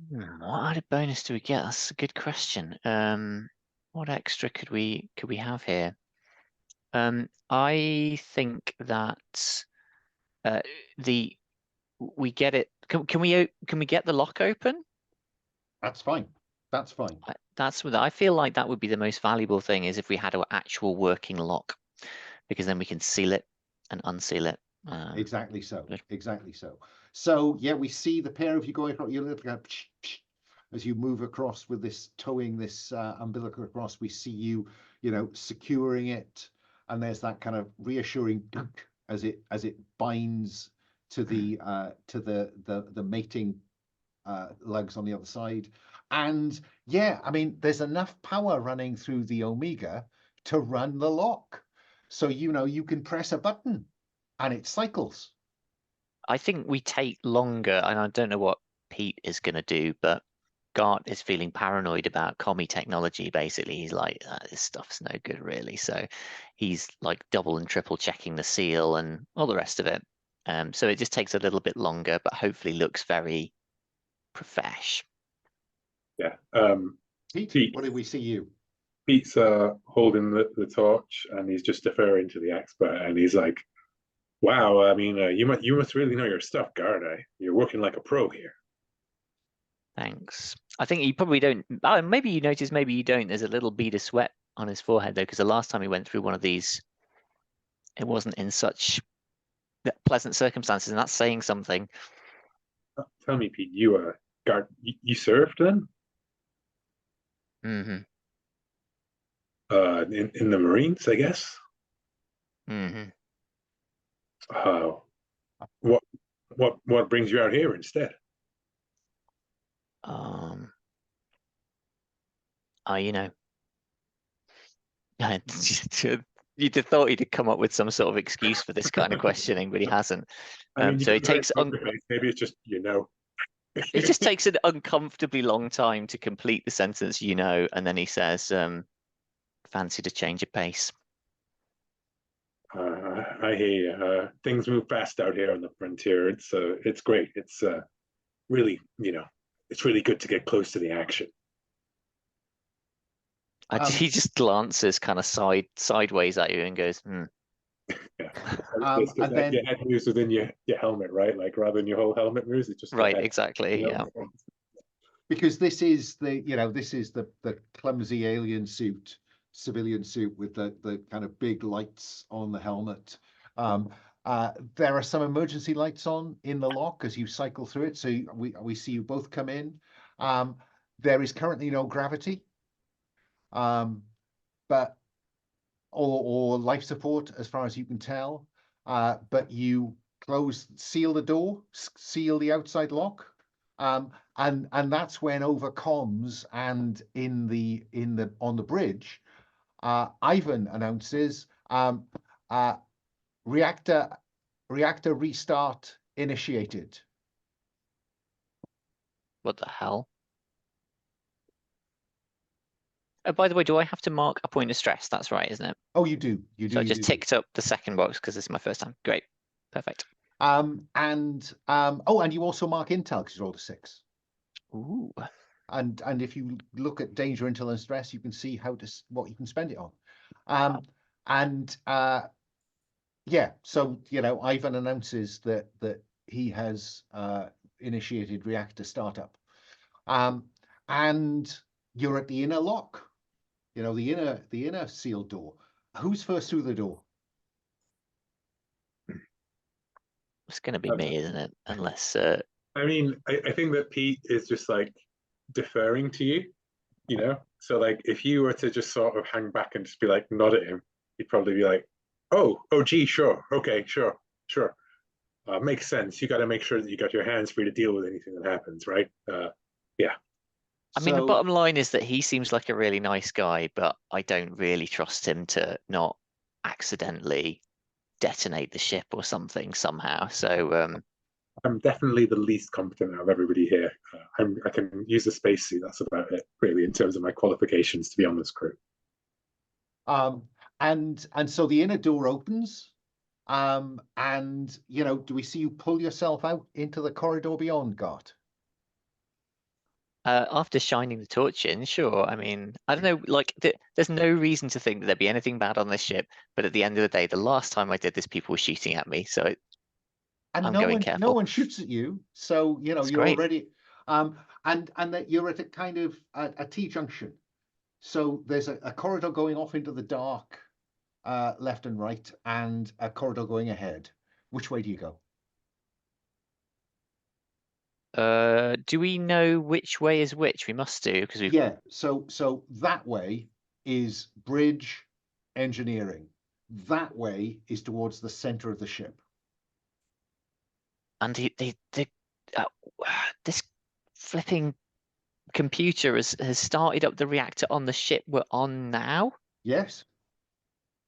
What added bonus do we get? That's a good question. What extra could we have here? I think that we get it. Can we get the lock open? That's fine. That's fine. That's what I feel like. That would be the most valuable thing, is if we had an actual working lock, because then we can seal it and unseal it. Exactly so. Good. Exactly so. So yeah, we see the pair of you going across. You look at as you move across with this, towing this umbilical across. We see you, you know, securing it, and there's that kind of reassuring dunk as it binds to the mating lugs on the other side. And yeah, I mean, there's enough power running through the Omega to run the lock. So, you know, you can press a button and it cycles. I think we take longer, and I don't know what Pete is going to do, but Gart is feeling paranoid about commie technology. Basically, he's like, this stuff's no good, really. So he's like double and triple checking the seal and all the rest of it. So it just takes a little bit longer, but hopefully looks very profesh. Yeah. Pete, what did we see you? Pete's holding the torch, and he's just deferring to the expert, and he's like, "Wow, I mean, you must really know your stuff, Gart. You're working like a pro here." Thanks. I think you probably don't. Oh, maybe you notice, maybe you don't. There's a little bead of sweat on his forehead, though, because the last time he went through one of these, it wasn't in such pleasant circumstances, and that's saying something. Tell me, Pete, Gart, you served then? Mm-hmm. In the Marines, I guess. Mm-hmm. What brings you out here instead? You know, you'd have thought he'd come up with some sort of excuse for this kind of questioning, but he hasn't. I mean, so it takes maybe it's just, you know. It just takes an uncomfortably long time to complete the sentence, you know, and then he says, fancy to change of pace. I hear you. Things move fast out here on the frontier. It's great. It's really, you know, it's really good to get close to the action. He just glances kind of sideways at you and goes, Yeah. And then your head moves within your helmet, right? Like rather than your whole helmet moves, it's just right, exactly. You know? Yeah. Because this is the clumsy alien suit, civilian suit with the kind of big lights on the helmet. There are some emergency lights on in the lock as you cycle through it. So we see you both come in. There is currently no gravity, but or life support as far as you can tell. But you seal the door, seal the outside lock. And that's when over comms and on the bridge, Ivan announces reactor restart initiated. What the hell? Oh, by the way, do I have to mark a point of stress? That's right, isn't it? Oh, you do. So I you just do. ticked up the second box because this is my first time. Great. Perfect. And you also mark intel because you rolled a 6. Ooh. And if you look at danger, intel, and stress, you can see what you can spend it on. Yeah, so Ivan announces that he has initiated reactor startup. And you're at the inner lock, the inner sealed door. Who's first through the door? It's going to be me, isn't it? Unless. I mean, I think that Pete is just like deferring to you, So like, if you were to just sort of hang back and just be like nod at him, he'd probably be like, "Oh, gee, sure, okay, sure. Makes sense. You got to make sure that you got your hands free to deal with anything that happens, right?" Yeah. I mean, the bottom line is that he seems like a really nice guy, but I don't really trust him to not accidentally detonate the ship or something somehow. So I'm definitely the least competent out of everybody here. I can use a spacesuit. That's about it, really, in terms of my qualifications to be on this crew. And so the inner door opens, and do we see you pull yourself out into the corridor beyond, Gart? after shining the torch in, sure. I mean, I don't know, like, there's no reason to think that there'd be anything bad on this ship. But at the end of the day, the last time I did this, people were shooting at me. So And I'm no going one careful. shoots at you, so you're great. already and that you're at a kind of a T-junction. So there's a corridor going off into the dark, left and right, and a corridor going ahead. Which way do you go? Do we know which way is which? We must do, because we've Yeah, so that way is bridge engineering. That way is towards the center of the ship. and uh, this flipping computer has started up the reactor on the ship we're on now. Yes.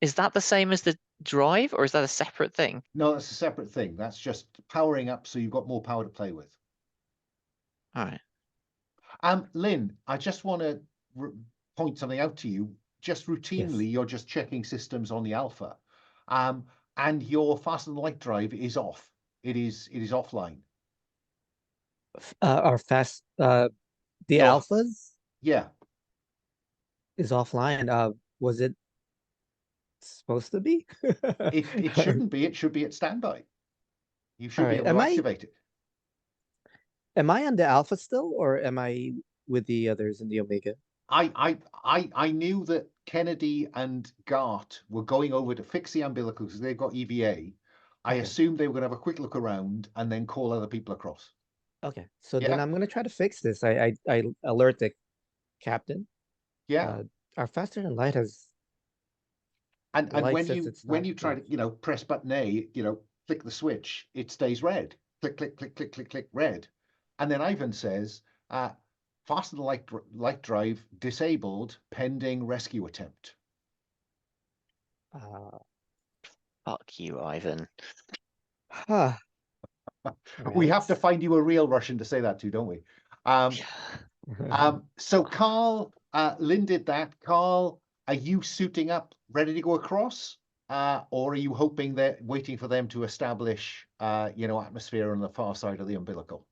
Is that the same as the drive, or is that a separate thing? No, that's a separate thing. That's just powering up so you've got more power to play with. All right. Lynn, I just want to point something out to you. Just routinely, Yes. you're just checking systems on the Alpha, and your faster than light drive is off. It is offline. Our fast the Your- alphas Yeah, is offline. Was it supposed to be? it shouldn't be. It should be at standby. You should be Alright, able to activate it. Am I on the alpha still, or am I with the others in the Omega? I knew that Kennedy and Gart were going over to fix the umbilical because they've got EVA. I Okay. assumed they were going to have a quick look around and then call other people across. Okay, so then Yeah. I'm gonna try to fix this. I alert the captain. Yeah. Our faster than light has And light when says you it's not try good. to press button A, click the switch, it stays red. Click click click click click click red, and then Ivan says, "Faster than light drive disabled pending rescue attempt." Fuck you, Ivan. Huh. We have to Right. find you a real Russian to say that to, don't we? So Carl, Lynn did that. Carl, are you suiting up, ready to go across? Or are you hoping that waiting for them to establish, atmosphere on the far side of the umbilical?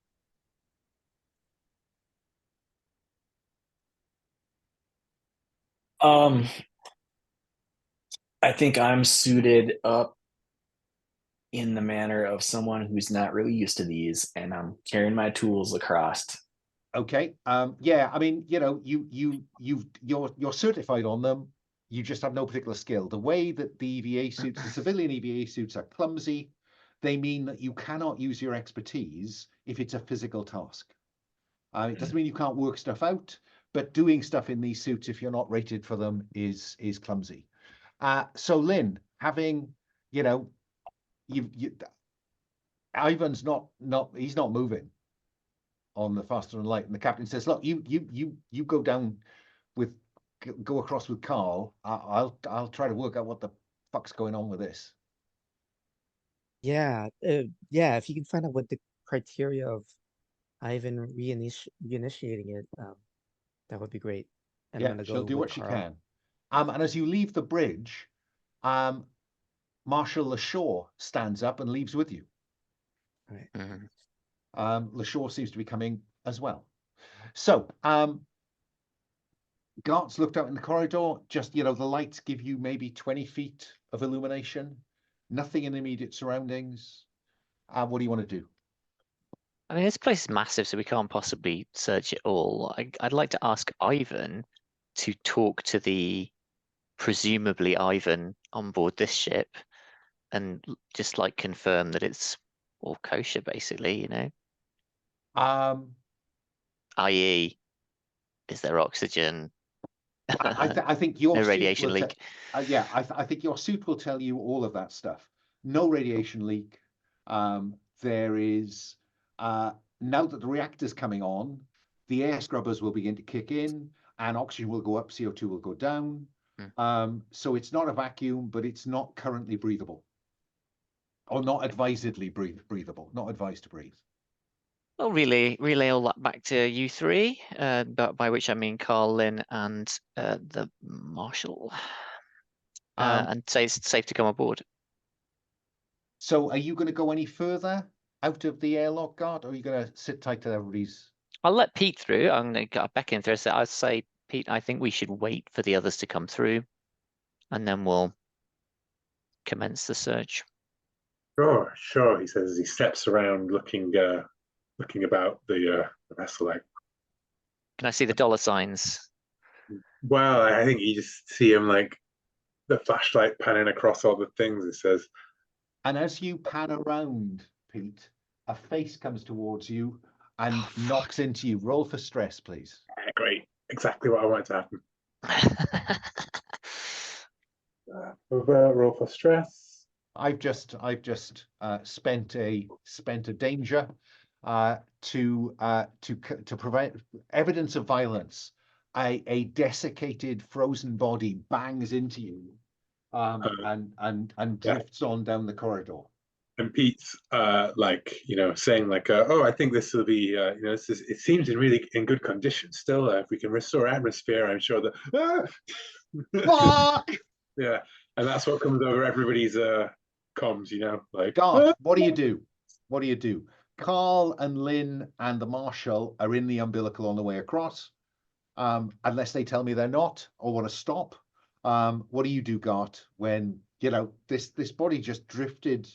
I think I'm suited up in the manner of someone who's not really used to these, and I'm carrying my tools across. Okay. Yeah. I mean, you're certified on them. You just have no particular skill. The way that the EVA suits, the civilian EVA suits, are clumsy. They mean that you cannot use your expertise if it's a physical task. It doesn't mean you can't work stuff out, but doing stuff in these suits, if you're not rated for them, is clumsy. So Lynn, having, Ivan's not he's not moving on the faster than light, and the captain says, "Look, you go down with go across with Carl. I'll try to work out what the fuck's going on with this." Yeah, yeah. If you can find out what the criteria of Ivan reinitiating it, that would be great. And I'm Yeah, gonna she'll go do with what she Carl. can. And as you leave the bridge, Marshal Lashaw stands up and leaves with you. Right. Lashaw seems to be coming as well. So, Gart's looked out in the corridor. Just, the lights give you maybe 20 feet of illumination. Nothing in the immediate surroundings. What do you want to do? I mean, this place is massive, so we can't possibly search it all. I'd like to ask Ivan to talk to the presumably Ivan on board this ship and just like confirm that it's all kosher, basically, i.e., is there oxygen? I think your No suit radiation will leak. yeah, I think your suit will tell you all of that stuff. No radiation leak. There is now that the reactor's coming on, the air scrubbers will begin to kick in, and oxygen will go up, CO2 will go down. So it's not a vacuum, but it's not currently breathable, or not advisedly breathable. Not advised to breathe. Well, relay all that back to you three, but by which I mean Carl, Lynn, and the Marshal, and say it's safe to come aboard. So are you going to go any further out of the airlock, Gart, or are you going to sit tight to everybody's? I'll let Pete through. I'm going to beckon through. So I'll say, Pete, I think we should wait for the others to come through, and then we'll commence the search. Sure. He says as he steps around, looking about the vessel. Like, Can I see the dollar signs? well, I think you just see him like the flashlight panning across all the things. It says, and as you pan around, Pete, a face comes towards you and knocks into you. Roll for stress, please. Great, exactly what I wanted to happen. Roll for stress. I've just spent a danger to provide evidence of violence. A desiccated, frozen body bangs into you, and drifts on down the corridor. And Pete's saying like, "Oh, I think this will be, it seems in good condition still. If we can restore atmosphere, I'm sure that." Fuck! Yeah, and that's what comes over everybody's comms, like. Gart, what do you do? What do you do? Carl and Lynn and the Marshal are in the umbilical on the way across, unless they tell me they're not or want to stop. What do you do, Gart, when this body just drifted,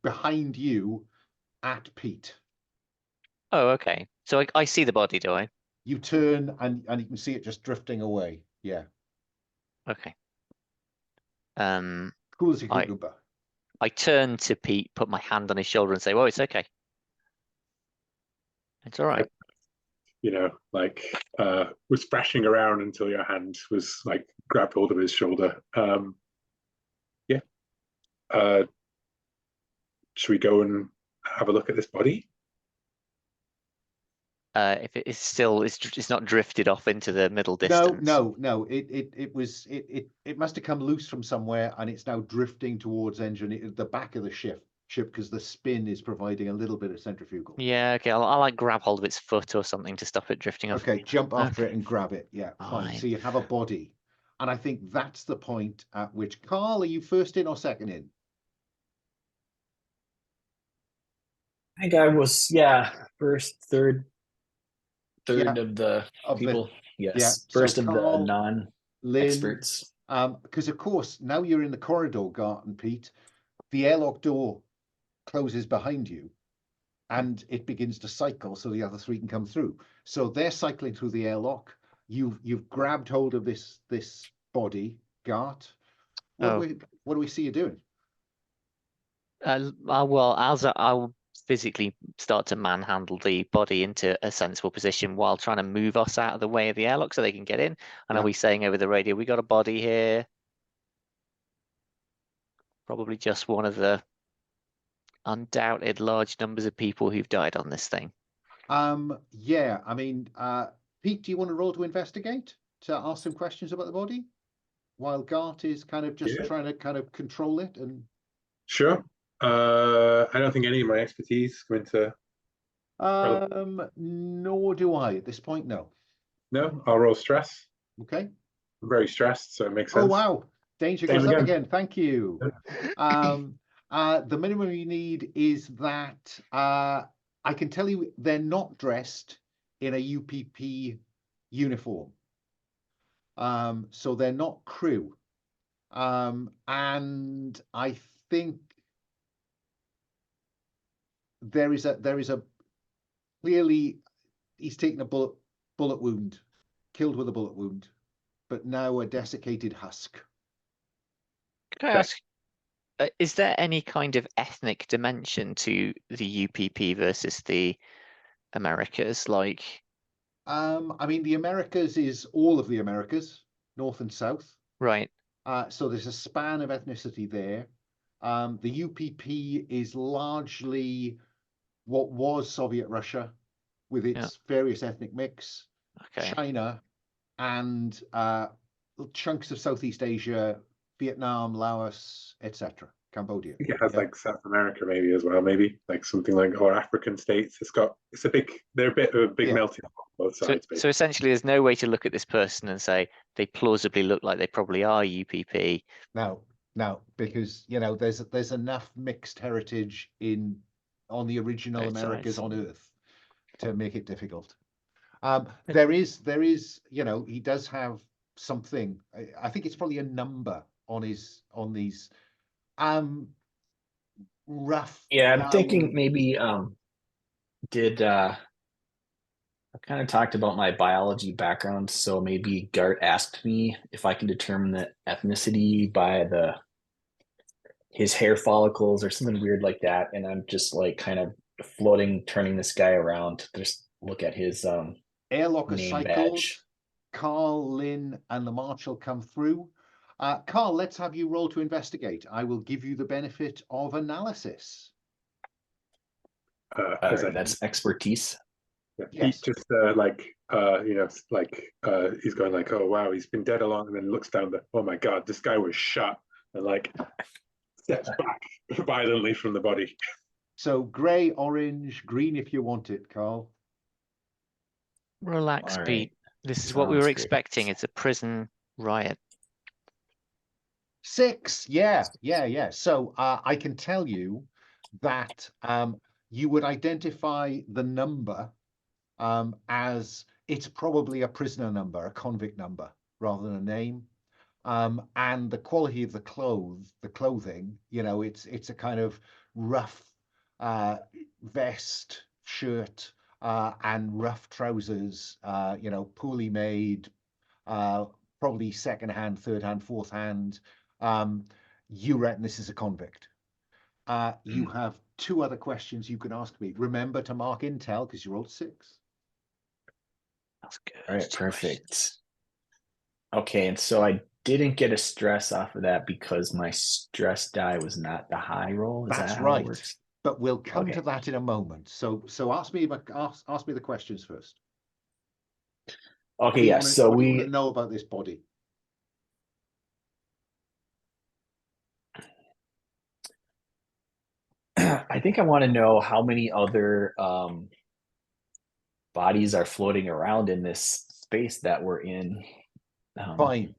behind you at Pete? Oh, okay. So I see the body, do I? You turn and you can see it just drifting away. Yeah. Okay. Cool as a cucumber. I turn to Pete, put my hand on his shoulder, and say, "Well, it's okay. It's all right." Was thrashing around until your hand was like grabbed hold of his shoulder. Yeah. Should we go and have a look at this body? If it is still, it's not drifted off into the middle distance. No. It must have come loose from somewhere, and it's now drifting towards the back of the ship because the spin is providing a little bit of centrifugal. Yeah, okay. I'll like grab hold of its foot or something to stop it drifting off. Okay, jump after it and grab it. Yeah, fine. So you have a body, and I think that's the point at which, Carl, are you first in or second in? I think I was, first, third of the people. Yes, yeah. First So of Carl, the non-experts. Because of course now you're in the corridor, Gart and Pete. The airlock door closes behind you, and it begins to cycle so the other three can come through. So they're cycling through the airlock. You've grabbed hold of this body, Gart. What do we see you doing? Well, I'll physically start to manhandle the body into a sensible position while trying to move us out of the way of the airlock so they can get in. And are we saying over the radio, we got a body here? Probably just one of the undoubted large numbers of people who've died on this thing. Yeah, I mean, Pete, do you want to roll to investigate to ask some questions about the body? While Gart is kind of just trying to kind of control it and Sure. I don't think any of my expertise go into. nor do I at this point, no. No, I'll roll stress. Okay. I'm very stressed, so it makes Oh sense. wow. Danger Same goes up again. again. Thank you. The minimum you need is that I can tell you they're not dressed in a UPP uniform. So they're not crew. And I think there is a clearly he's taken a bullet wound, killed with a bullet wound, but now a desiccated husk. Can I ask, is there any kind of ethnic dimension to the UPP versus the Americas? Like, I mean, the Americas is all of the Americas, North and South. right. So there's a span of ethnicity there. The UPP is largely what was Soviet Russia with its various ethnic mix, Okay. China, and chunks of Southeast Asia, Vietnam, Laos, etc., Cambodia. I think it has like South America maybe as well, maybe like something like, or African states. They're a bit of a big melting pot on both sides. So essentially, there's no way to look at this person and say they plausibly look like they probably are UPP. No, because there's enough mixed heritage on the original Both Americas sides. on Earth to make it difficult. There is, he does have something. I think it's probably a number on these rough. Yeah, I'm thinking maybe I kind of talked about my biology background, so maybe Gart asked me if I can determine the ethnicity by his hair follicles or something weird like that, and I'm just like kind of floating, turning this guy around to just look at his airlock has name cycled. badge. Carl, Lynn, and the marshal come through. Carl, let's have you roll to investigate. I will give you the benefit of analysis. That's expertise. Yes. He just he's going like, oh wow, he's been dead a long, and then looks down oh my god, this guy was shot, and like steps back violently from the body. So gray, orange, green if you want it, Carl. Relax, All Pete. right. This is what we Sounds were great. expecting. It's a prison riot. 6. Yeah. So I can tell you that you would identify the number as it's probably a prisoner number, a convict number, rather than a name. And the quality of the clothing, it's a kind of rough vest, shirt, and rough trousers, poorly made, probably second-hand, third-hand, fourth-hand. You reckon this is a convict. You have 2 other questions you can ask me. Remember to mark intel because you rolled 6. That's good. All right, perfect. Okay, and so I didn't get a stress off of that because my stress die was not the high roll. Is That's that how right. it works? But we'll come Okay. to that in a moment. So ask me the questions first. Okay, yeah. So what do you want to know about this body? I think I want to know how many other bodies are floating around in this space that we're in. Fine.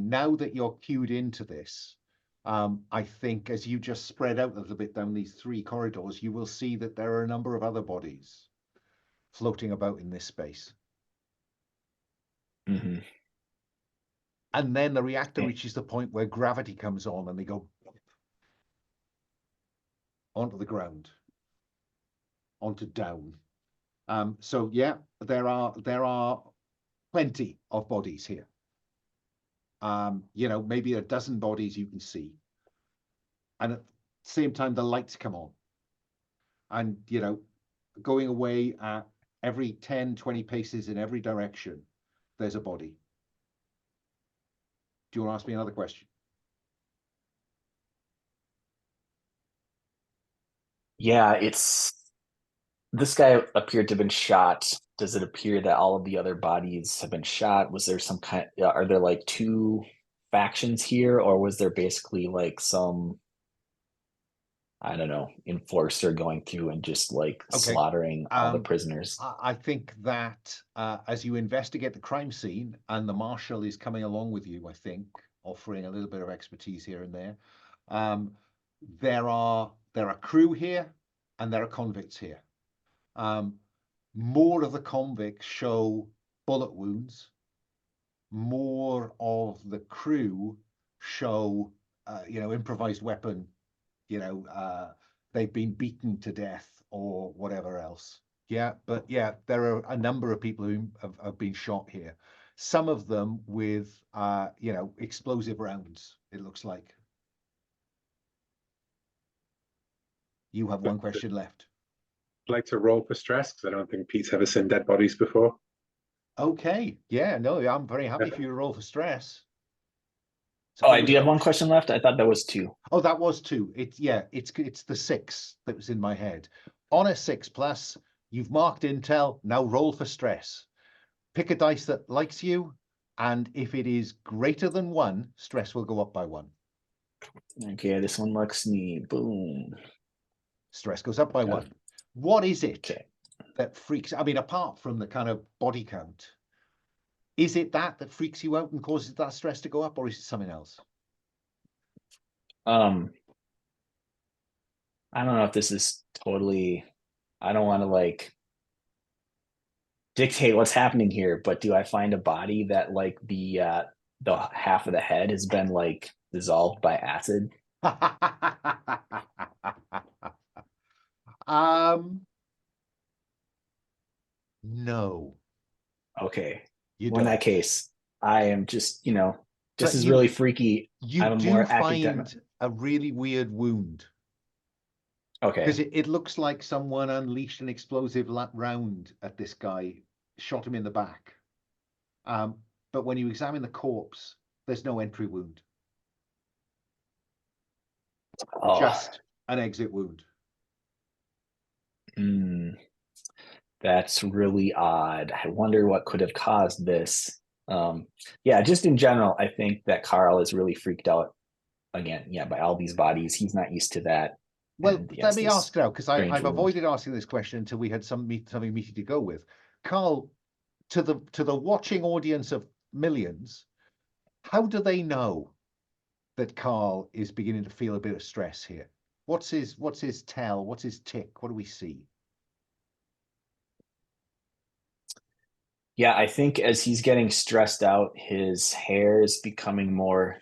Now that you're cued into this, I think as you just spread out a little bit down these 3 corridors, you will see that there are a number of other bodies floating about in this space. Mm-hmm. And then the reactor reaches the point where gravity comes on and they go onto the ground, onto down. So yeah, there are plenty of bodies here. Maybe a dozen bodies you can see. And at the same time, the lights come on. And, going away at every 10, 20 paces in every direction, there's a body. Do you want to ask me another question? Yeah, this guy appeared to have been shot. Does it appear that all of the other bodies have been shot? Was there some kind? Are there like two factions here, or was there basically like some, I don't know, enforcer going through and just like slaughtering all the prisoners? I think that as you investigate the crime scene, and the marshal is coming along with you, I think, offering a little bit of expertise here and there. There are crew here, and there are convicts here. More of the convicts show bullet wounds. More of the crew show, improvised weapon. They've been beaten to death or whatever else. Yeah, but yeah, there are a number of people who have been shot here. Some of them with, explosive rounds, it looks like. You have one question left. I'd like to roll for stress, because I don't think Pete's ever seen dead bodies before. Okay, yeah, no, I'm very happy for you to roll for stress. Oh, I do have one question left. I thought that was two. Oh, that was two. It's the 6 that was in my head. On a 6+, you've marked intel. Now roll for stress. Pick a dice that likes you, and if it is greater than 1, stress will go up by 1. Okay, this one likes me. Boom. Stress goes up by 1. What is it that freaks? I mean, apart from the kind of body count, is it that freaks you out and causes that stress to go up, or is it something else? I don't know if this is totally, I don't want to like dictate what's happening here, but do I find a body that like the half of the head has been like dissolved by acid? No. Okay. Well, in that case, I am just, this is really freaky. You do find a really weird wound. Okay. Because it looks like someone unleashed an explosive round at this guy, shot him in the back. But when you examine the corpse, there's no entry wound. Oh. Just an exit wound. That's really odd. I wonder what could have caused this. Yeah, just in general, I think that Carl is really freaked out again. Yeah, by all these bodies. He's not used to that. Well, let me ask now, because I've avoided asking this question until we had something meaty to go with. Carl, to the watching audience of millions, how do they know that Carl is beginning to feel a bit of stress here? What's his tell? What's his tick? What do we see? Yeah, I think as he's getting stressed out, his hair is becoming more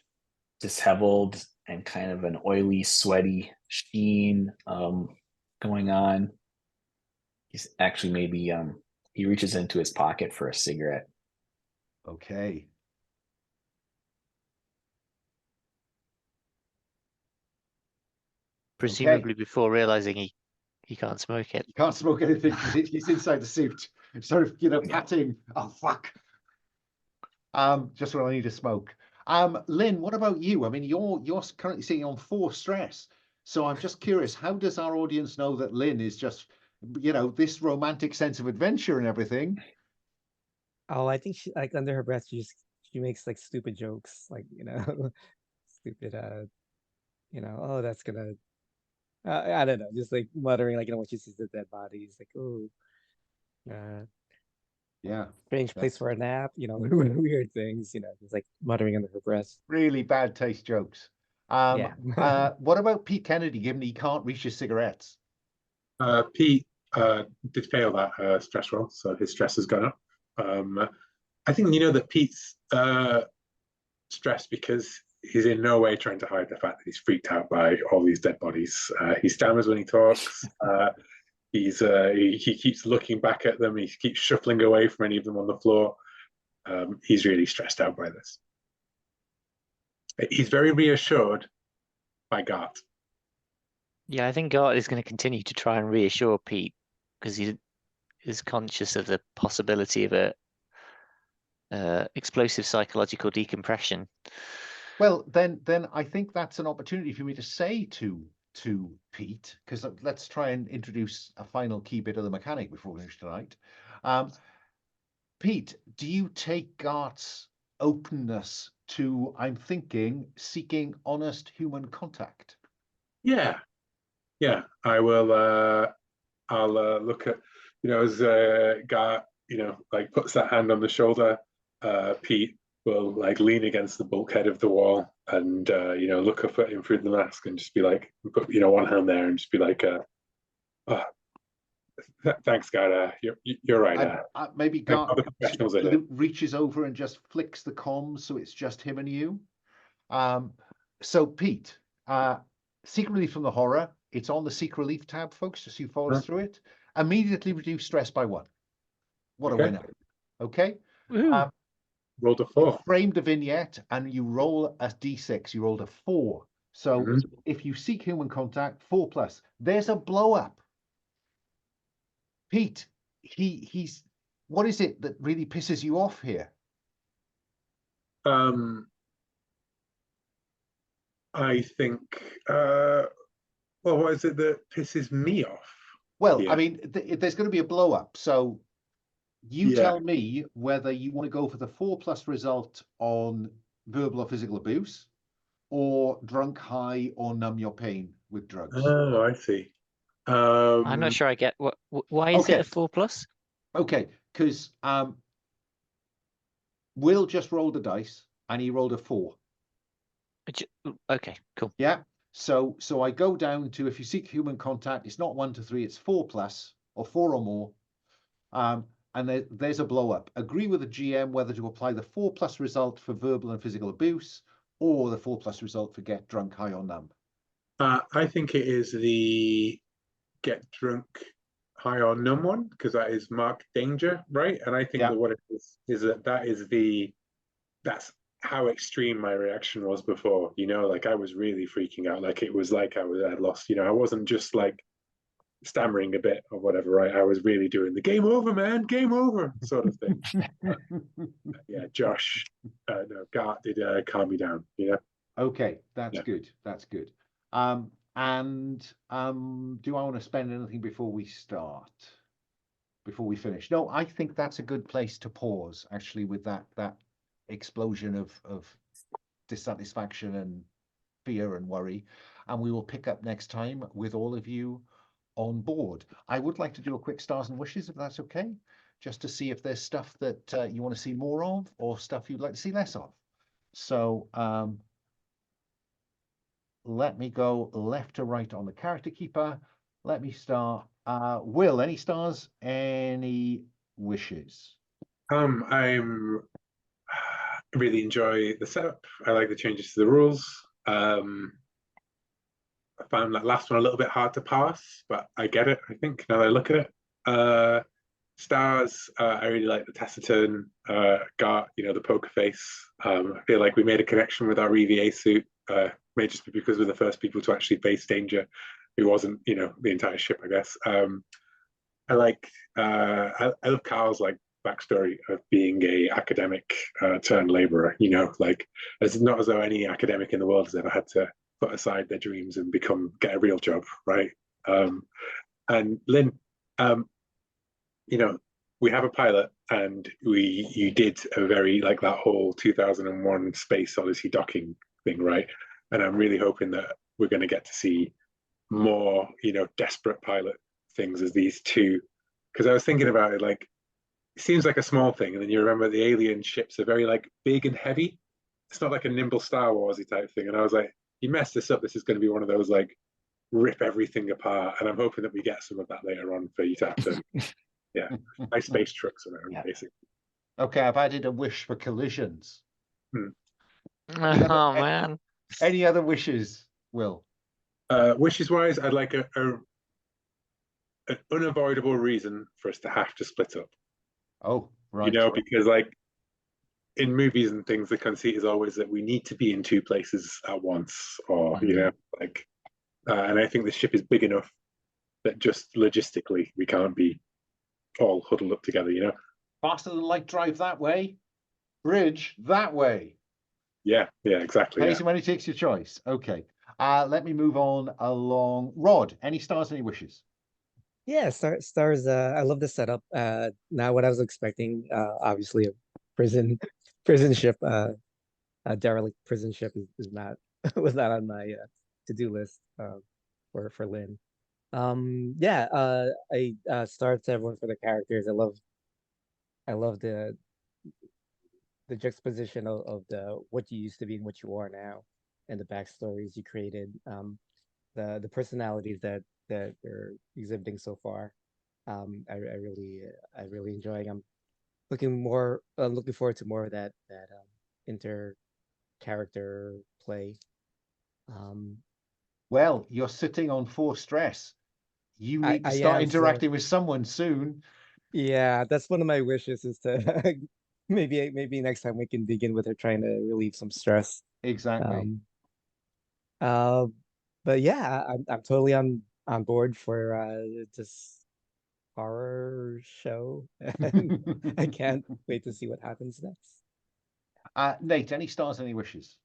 disheveled and kind of an oily, sweaty sheen going on. He's actually maybe he reaches into his pocket for a cigarette. Okay. Presumably before realizing he can't smoke it. You can't smoke anything. He's inside the suit. Sort of, patting. Oh, fuck. Just when I need to smoke. Lynn, what about you? I mean, you're currently sitting on 4 stress. So I'm just curious, how does our audience know that Lynn is just, this romantic sense of adventure and everything? Oh, I think she, like, under her breath, she makes like stupid jokes, like, stupid, oh, that's gonna, I don't know, just like muttering, like, when she sees the dead bodies, like, oh, yeah, strange place for a nap, weird things, just like muttering under her breath. Really bad taste jokes. Yeah. What about Pete Kennedy, given he can't reach his cigarettes? Pete did fail that stress roll, so his stress has gone up. I think that Pete's stressed because he's in no way trying to hide the fact that he's freaked out by all these dead bodies. He stammers when he talks. He keeps looking back at them. He keeps shuffling away from any of them on the floor. He's really stressed out by this. He's very reassured by Gart. Yeah, I think Gart is going to continue to try and reassure Pete because he is conscious of the possibility of a explosive psychological decompression. Well, then I think that's an opportunity for me to say to to Pete, because let's try and introduce a final key bit of the mechanic before we finish tonight. Pete, do you take Gart's openness to, I'm thinking, seeking honest human contact? Yeah, I will. I'll look at, as Gart, like puts that hand on the shoulder. Pete will like lean against the bulkhead of the wall and look up at him through the mask and just be like, put one hand there and just be like, thanks, Gart. You're right. Maybe Gart other professionals are here. reaches over and just flicks the comms so it's just him and you. So Pete, Seek Relief from the Horror. It's on the Seek Relief tab, folks, just so you follow us through it. Immediately reduce stress by 1. What a winner. Okay. Rolled a 4. Framed a vignette and you roll a d6. You rolled a 4. So if you seek human contact, 4+. There's a blow up. Pete, he's what is it that really pisses you off here? I think well, what is it that pisses me off? Well, I mean, there's going to be a blow up. So you tell me whether you want to go for the 4+ result on verbal or physical abuse, or drunk, high, or numb your pain with drugs. Oh, I see. I'm not sure I get why is it a 4+? Okay, because Will just rolled the dice and he rolled a 4. Okay, cool. Yeah. So I go down to, if you seek human contact, it's not 1 to 3, it's 4+, or 4 or more. And there's a blow up. Agree with the GM whether to apply the 4+ result for verbal and physical abuse, or the 4+ result for get drunk, high, or numb. I think it is the get drunk, high, or numb one, because that is marked danger, right? And I think that what it is that's how extreme my reaction was before. Like I was really freaking out. Like it was like I had lost. I wasn't just like stammering a bit or whatever, right? I was really doing the game over, man, game over sort of thing. Josh, Gart did calm me down. Okay, that's good. That's good. And do I want to spend anything before we start? Before we finish? No, I think that's a good place to pause, actually, with that explosion of dissatisfaction and fear and worry. And we will pick up next time with all of you on board. I would like to do a quick stars and wishes, if that's okay, just to see if there's stuff that you want to see more of, or stuff you'd like to see less of. So let me go left to right on the character keeper. Let me start. Will, any stars, any wishes? I really enjoy the setup. I like the changes to the rules. I found that last one a little bit hard to pass, but I get it, I think, now that I look at it. Stars, I really like the taciturn Gart, the poker face. I feel like we made a connection with our EVA suit, may just be because we're the first people to actually face danger. It wasn't, the entire ship, I guess. I love Carl's like backstory of being a academic turned laborer. Like it's not as though any academic in the world has ever had to put aside their dreams and get a real job, right? And Lynn, we have a pilot, and you did a very like that whole 2001 Space Odyssey docking thing, right? And I'm really hoping that we're going to get to see more, desperate pilot things as these two. Because I was thinking about it, like, it seems like a small thing, and then you remember the alien ships are very like big and heavy. It's not like a nimble Star Warsy type thing. And I was like, you mess this up, this is going to be one of those like rip everything apart. And I'm hoping that we get some of that later on for you to have to, nice space trucks around, basically. Okay, I've added a wish for collisions. Oh man. Any other wishes, Will? Wishes wise, I'd like an unavoidable reason for us to have to split up. Oh, right. Because like in movies and things, the conceit is always that we need to be in two places at once, or and I think the ship is big enough that just logistically we can't be all huddled up together. Faster than light drive that way, bridge that way. Yeah, exactly. Pays when he takes your choice. Okay. Let me move on along. Rod, any stars, any wishes? Yeah, stars. I love the setup. Not what I was expecting. Obviously, a prison prison ship. A derelict prison ship is not was not on my to-do list. For Lynn. Yeah. I stars to everyone for the characters. I love the juxtaposition of the what you used to be and what you are now, and the backstories you created. The personalities that they're exhibiting so far. I really enjoying. I'm looking forward to more of that inter character play. Um, Well, you're sitting on 4 stress. You I need to I start am so interacting with someone soon. yeah. That's one of my wishes is to maybe next time we can begin with her trying to relieve some stress. Exactly. Um, uh, but yeah, I'm totally on board for this horror show, and I can't wait to see what happens next. Nate, any stars, any wishes?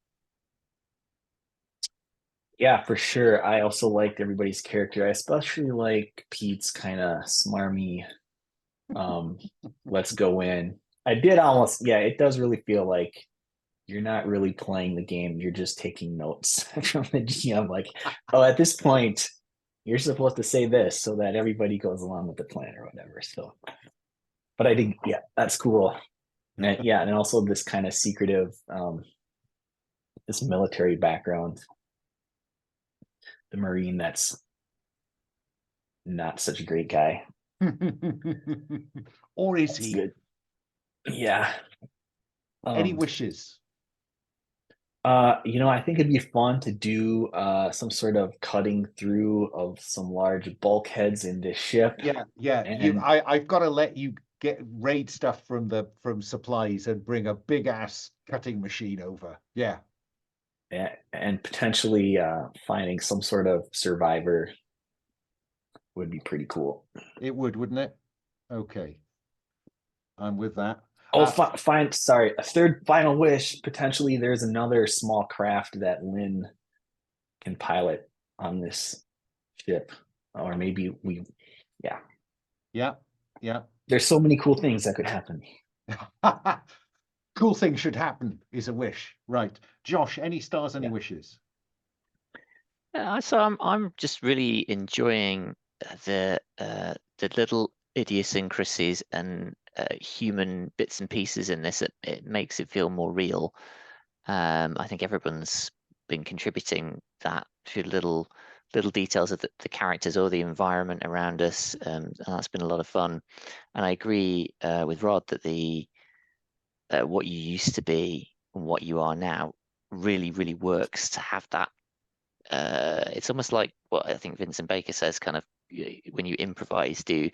Yeah, for sure. I also liked everybody's character. I especially like Pete's kind of smarmy, um, let's go in. I did almost, yeah, it does really feel like you're not really playing the game. You're just taking notes from the GM. Like, oh, at this point, you're supposed to say this so that everybody goes along with the plan or whatever. So, but I think, yeah, that's cool. And yeah, and also this kind of secretive, this military background, the Marine that's not such a great guy. Or is It's he? good. Yeah. Any wishes? I think it'd be fun to do some sort of cutting through of some large bulkheads in this ship. Yeah. And I've got to let you raid stuff from supplies and bring a big ass cutting machine over. Yeah. and potentially finding some sort of survivor would be pretty cool. It would, wouldn't it? Okay. I'm with that. Oh, fine. Sorry, a third final wish. Potentially, there's another small craft that Lynn can pilot on this ship, or maybe we. Yeah, Yeah. there's so many cool things that could happen. Cool thing should happen is a wish. Right. Josh, any stars, any Yeah. wishes? So I'm just really enjoying the little idiosyncrasies and human bits and pieces in this. It makes it feel more real. I think everyone's been contributing that to little details of the characters or the environment around us, and that's been a lot of fun. And I agree with Rod that the what you used to be and what you are now really works to have that. It's almost like what I think Vincent Baker says, kind of when you improvise, do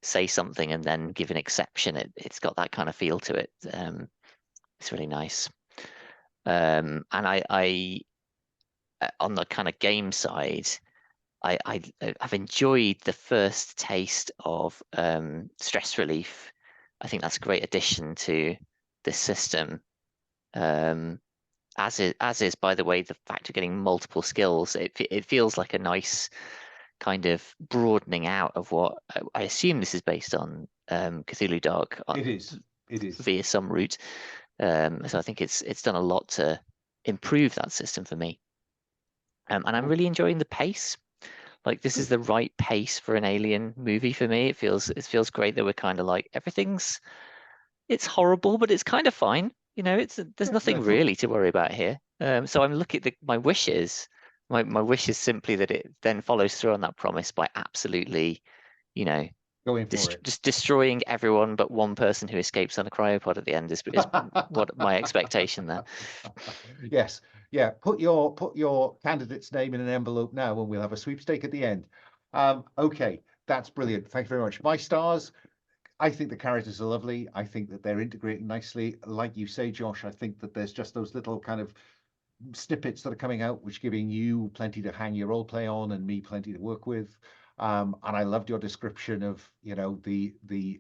say something and then give an exception. It's got that kind of feel to it. It's really nice. And I on the kind of game side, I've enjoyed the first taste of stress relief. I think that's a great addition to this system. As is, by the way, the fact of getting multiple skills. It feels like a nice kind of broadening out of what I assume this is based on Cthulhu Dark. It is. Via some route. So I think it's done a lot to improve that system for me. And I'm really enjoying the pace. Like this is the right pace for an alien movie for me. It feels great that we're kind of like it's horrible, but it's kind of fine. There's nothing really to worry about here. So I'm looking at my wishes. My wish is simply that it then follows through on that promise by absolutely, Going for it. just destroying everyone but one person who escapes on a cryopod at the end is what my expectation there. Yes. Yeah. Put your candidate's name in an envelope now, and we'll have a sweepstake at the end. Okay, that's brilliant. Thank you very much. My stars. I think the characters are lovely. I think that they're integrating nicely. Like you say, Josh, I think that there's just those little kind of snippets that are coming out, which giving you plenty to hang your role play on and me plenty to work with. And I loved your description of, the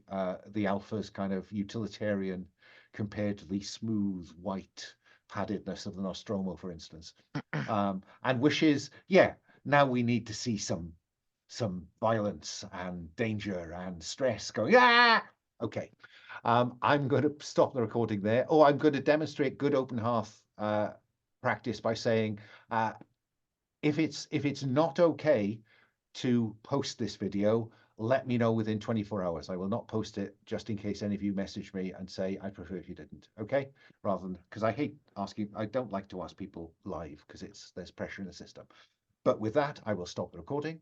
Alpha's kind of utilitarian compared to the smooth white paddedness of the Nostromo, for instance. And wishes, yeah, now we need to see some violence and danger and stress going, ah! Okay. I'm going to stop the recording there. Oh, I'm going to demonstrate good open hearth practice by saying, if it's not okay to post this video, let me know within 24 hours. I will not post it just in case any of you message me and say, I prefer if you didn't, okay? Rather than, because I hate asking, I don't like to ask people live because there's pressure in the system. But with that, I will stop the recording.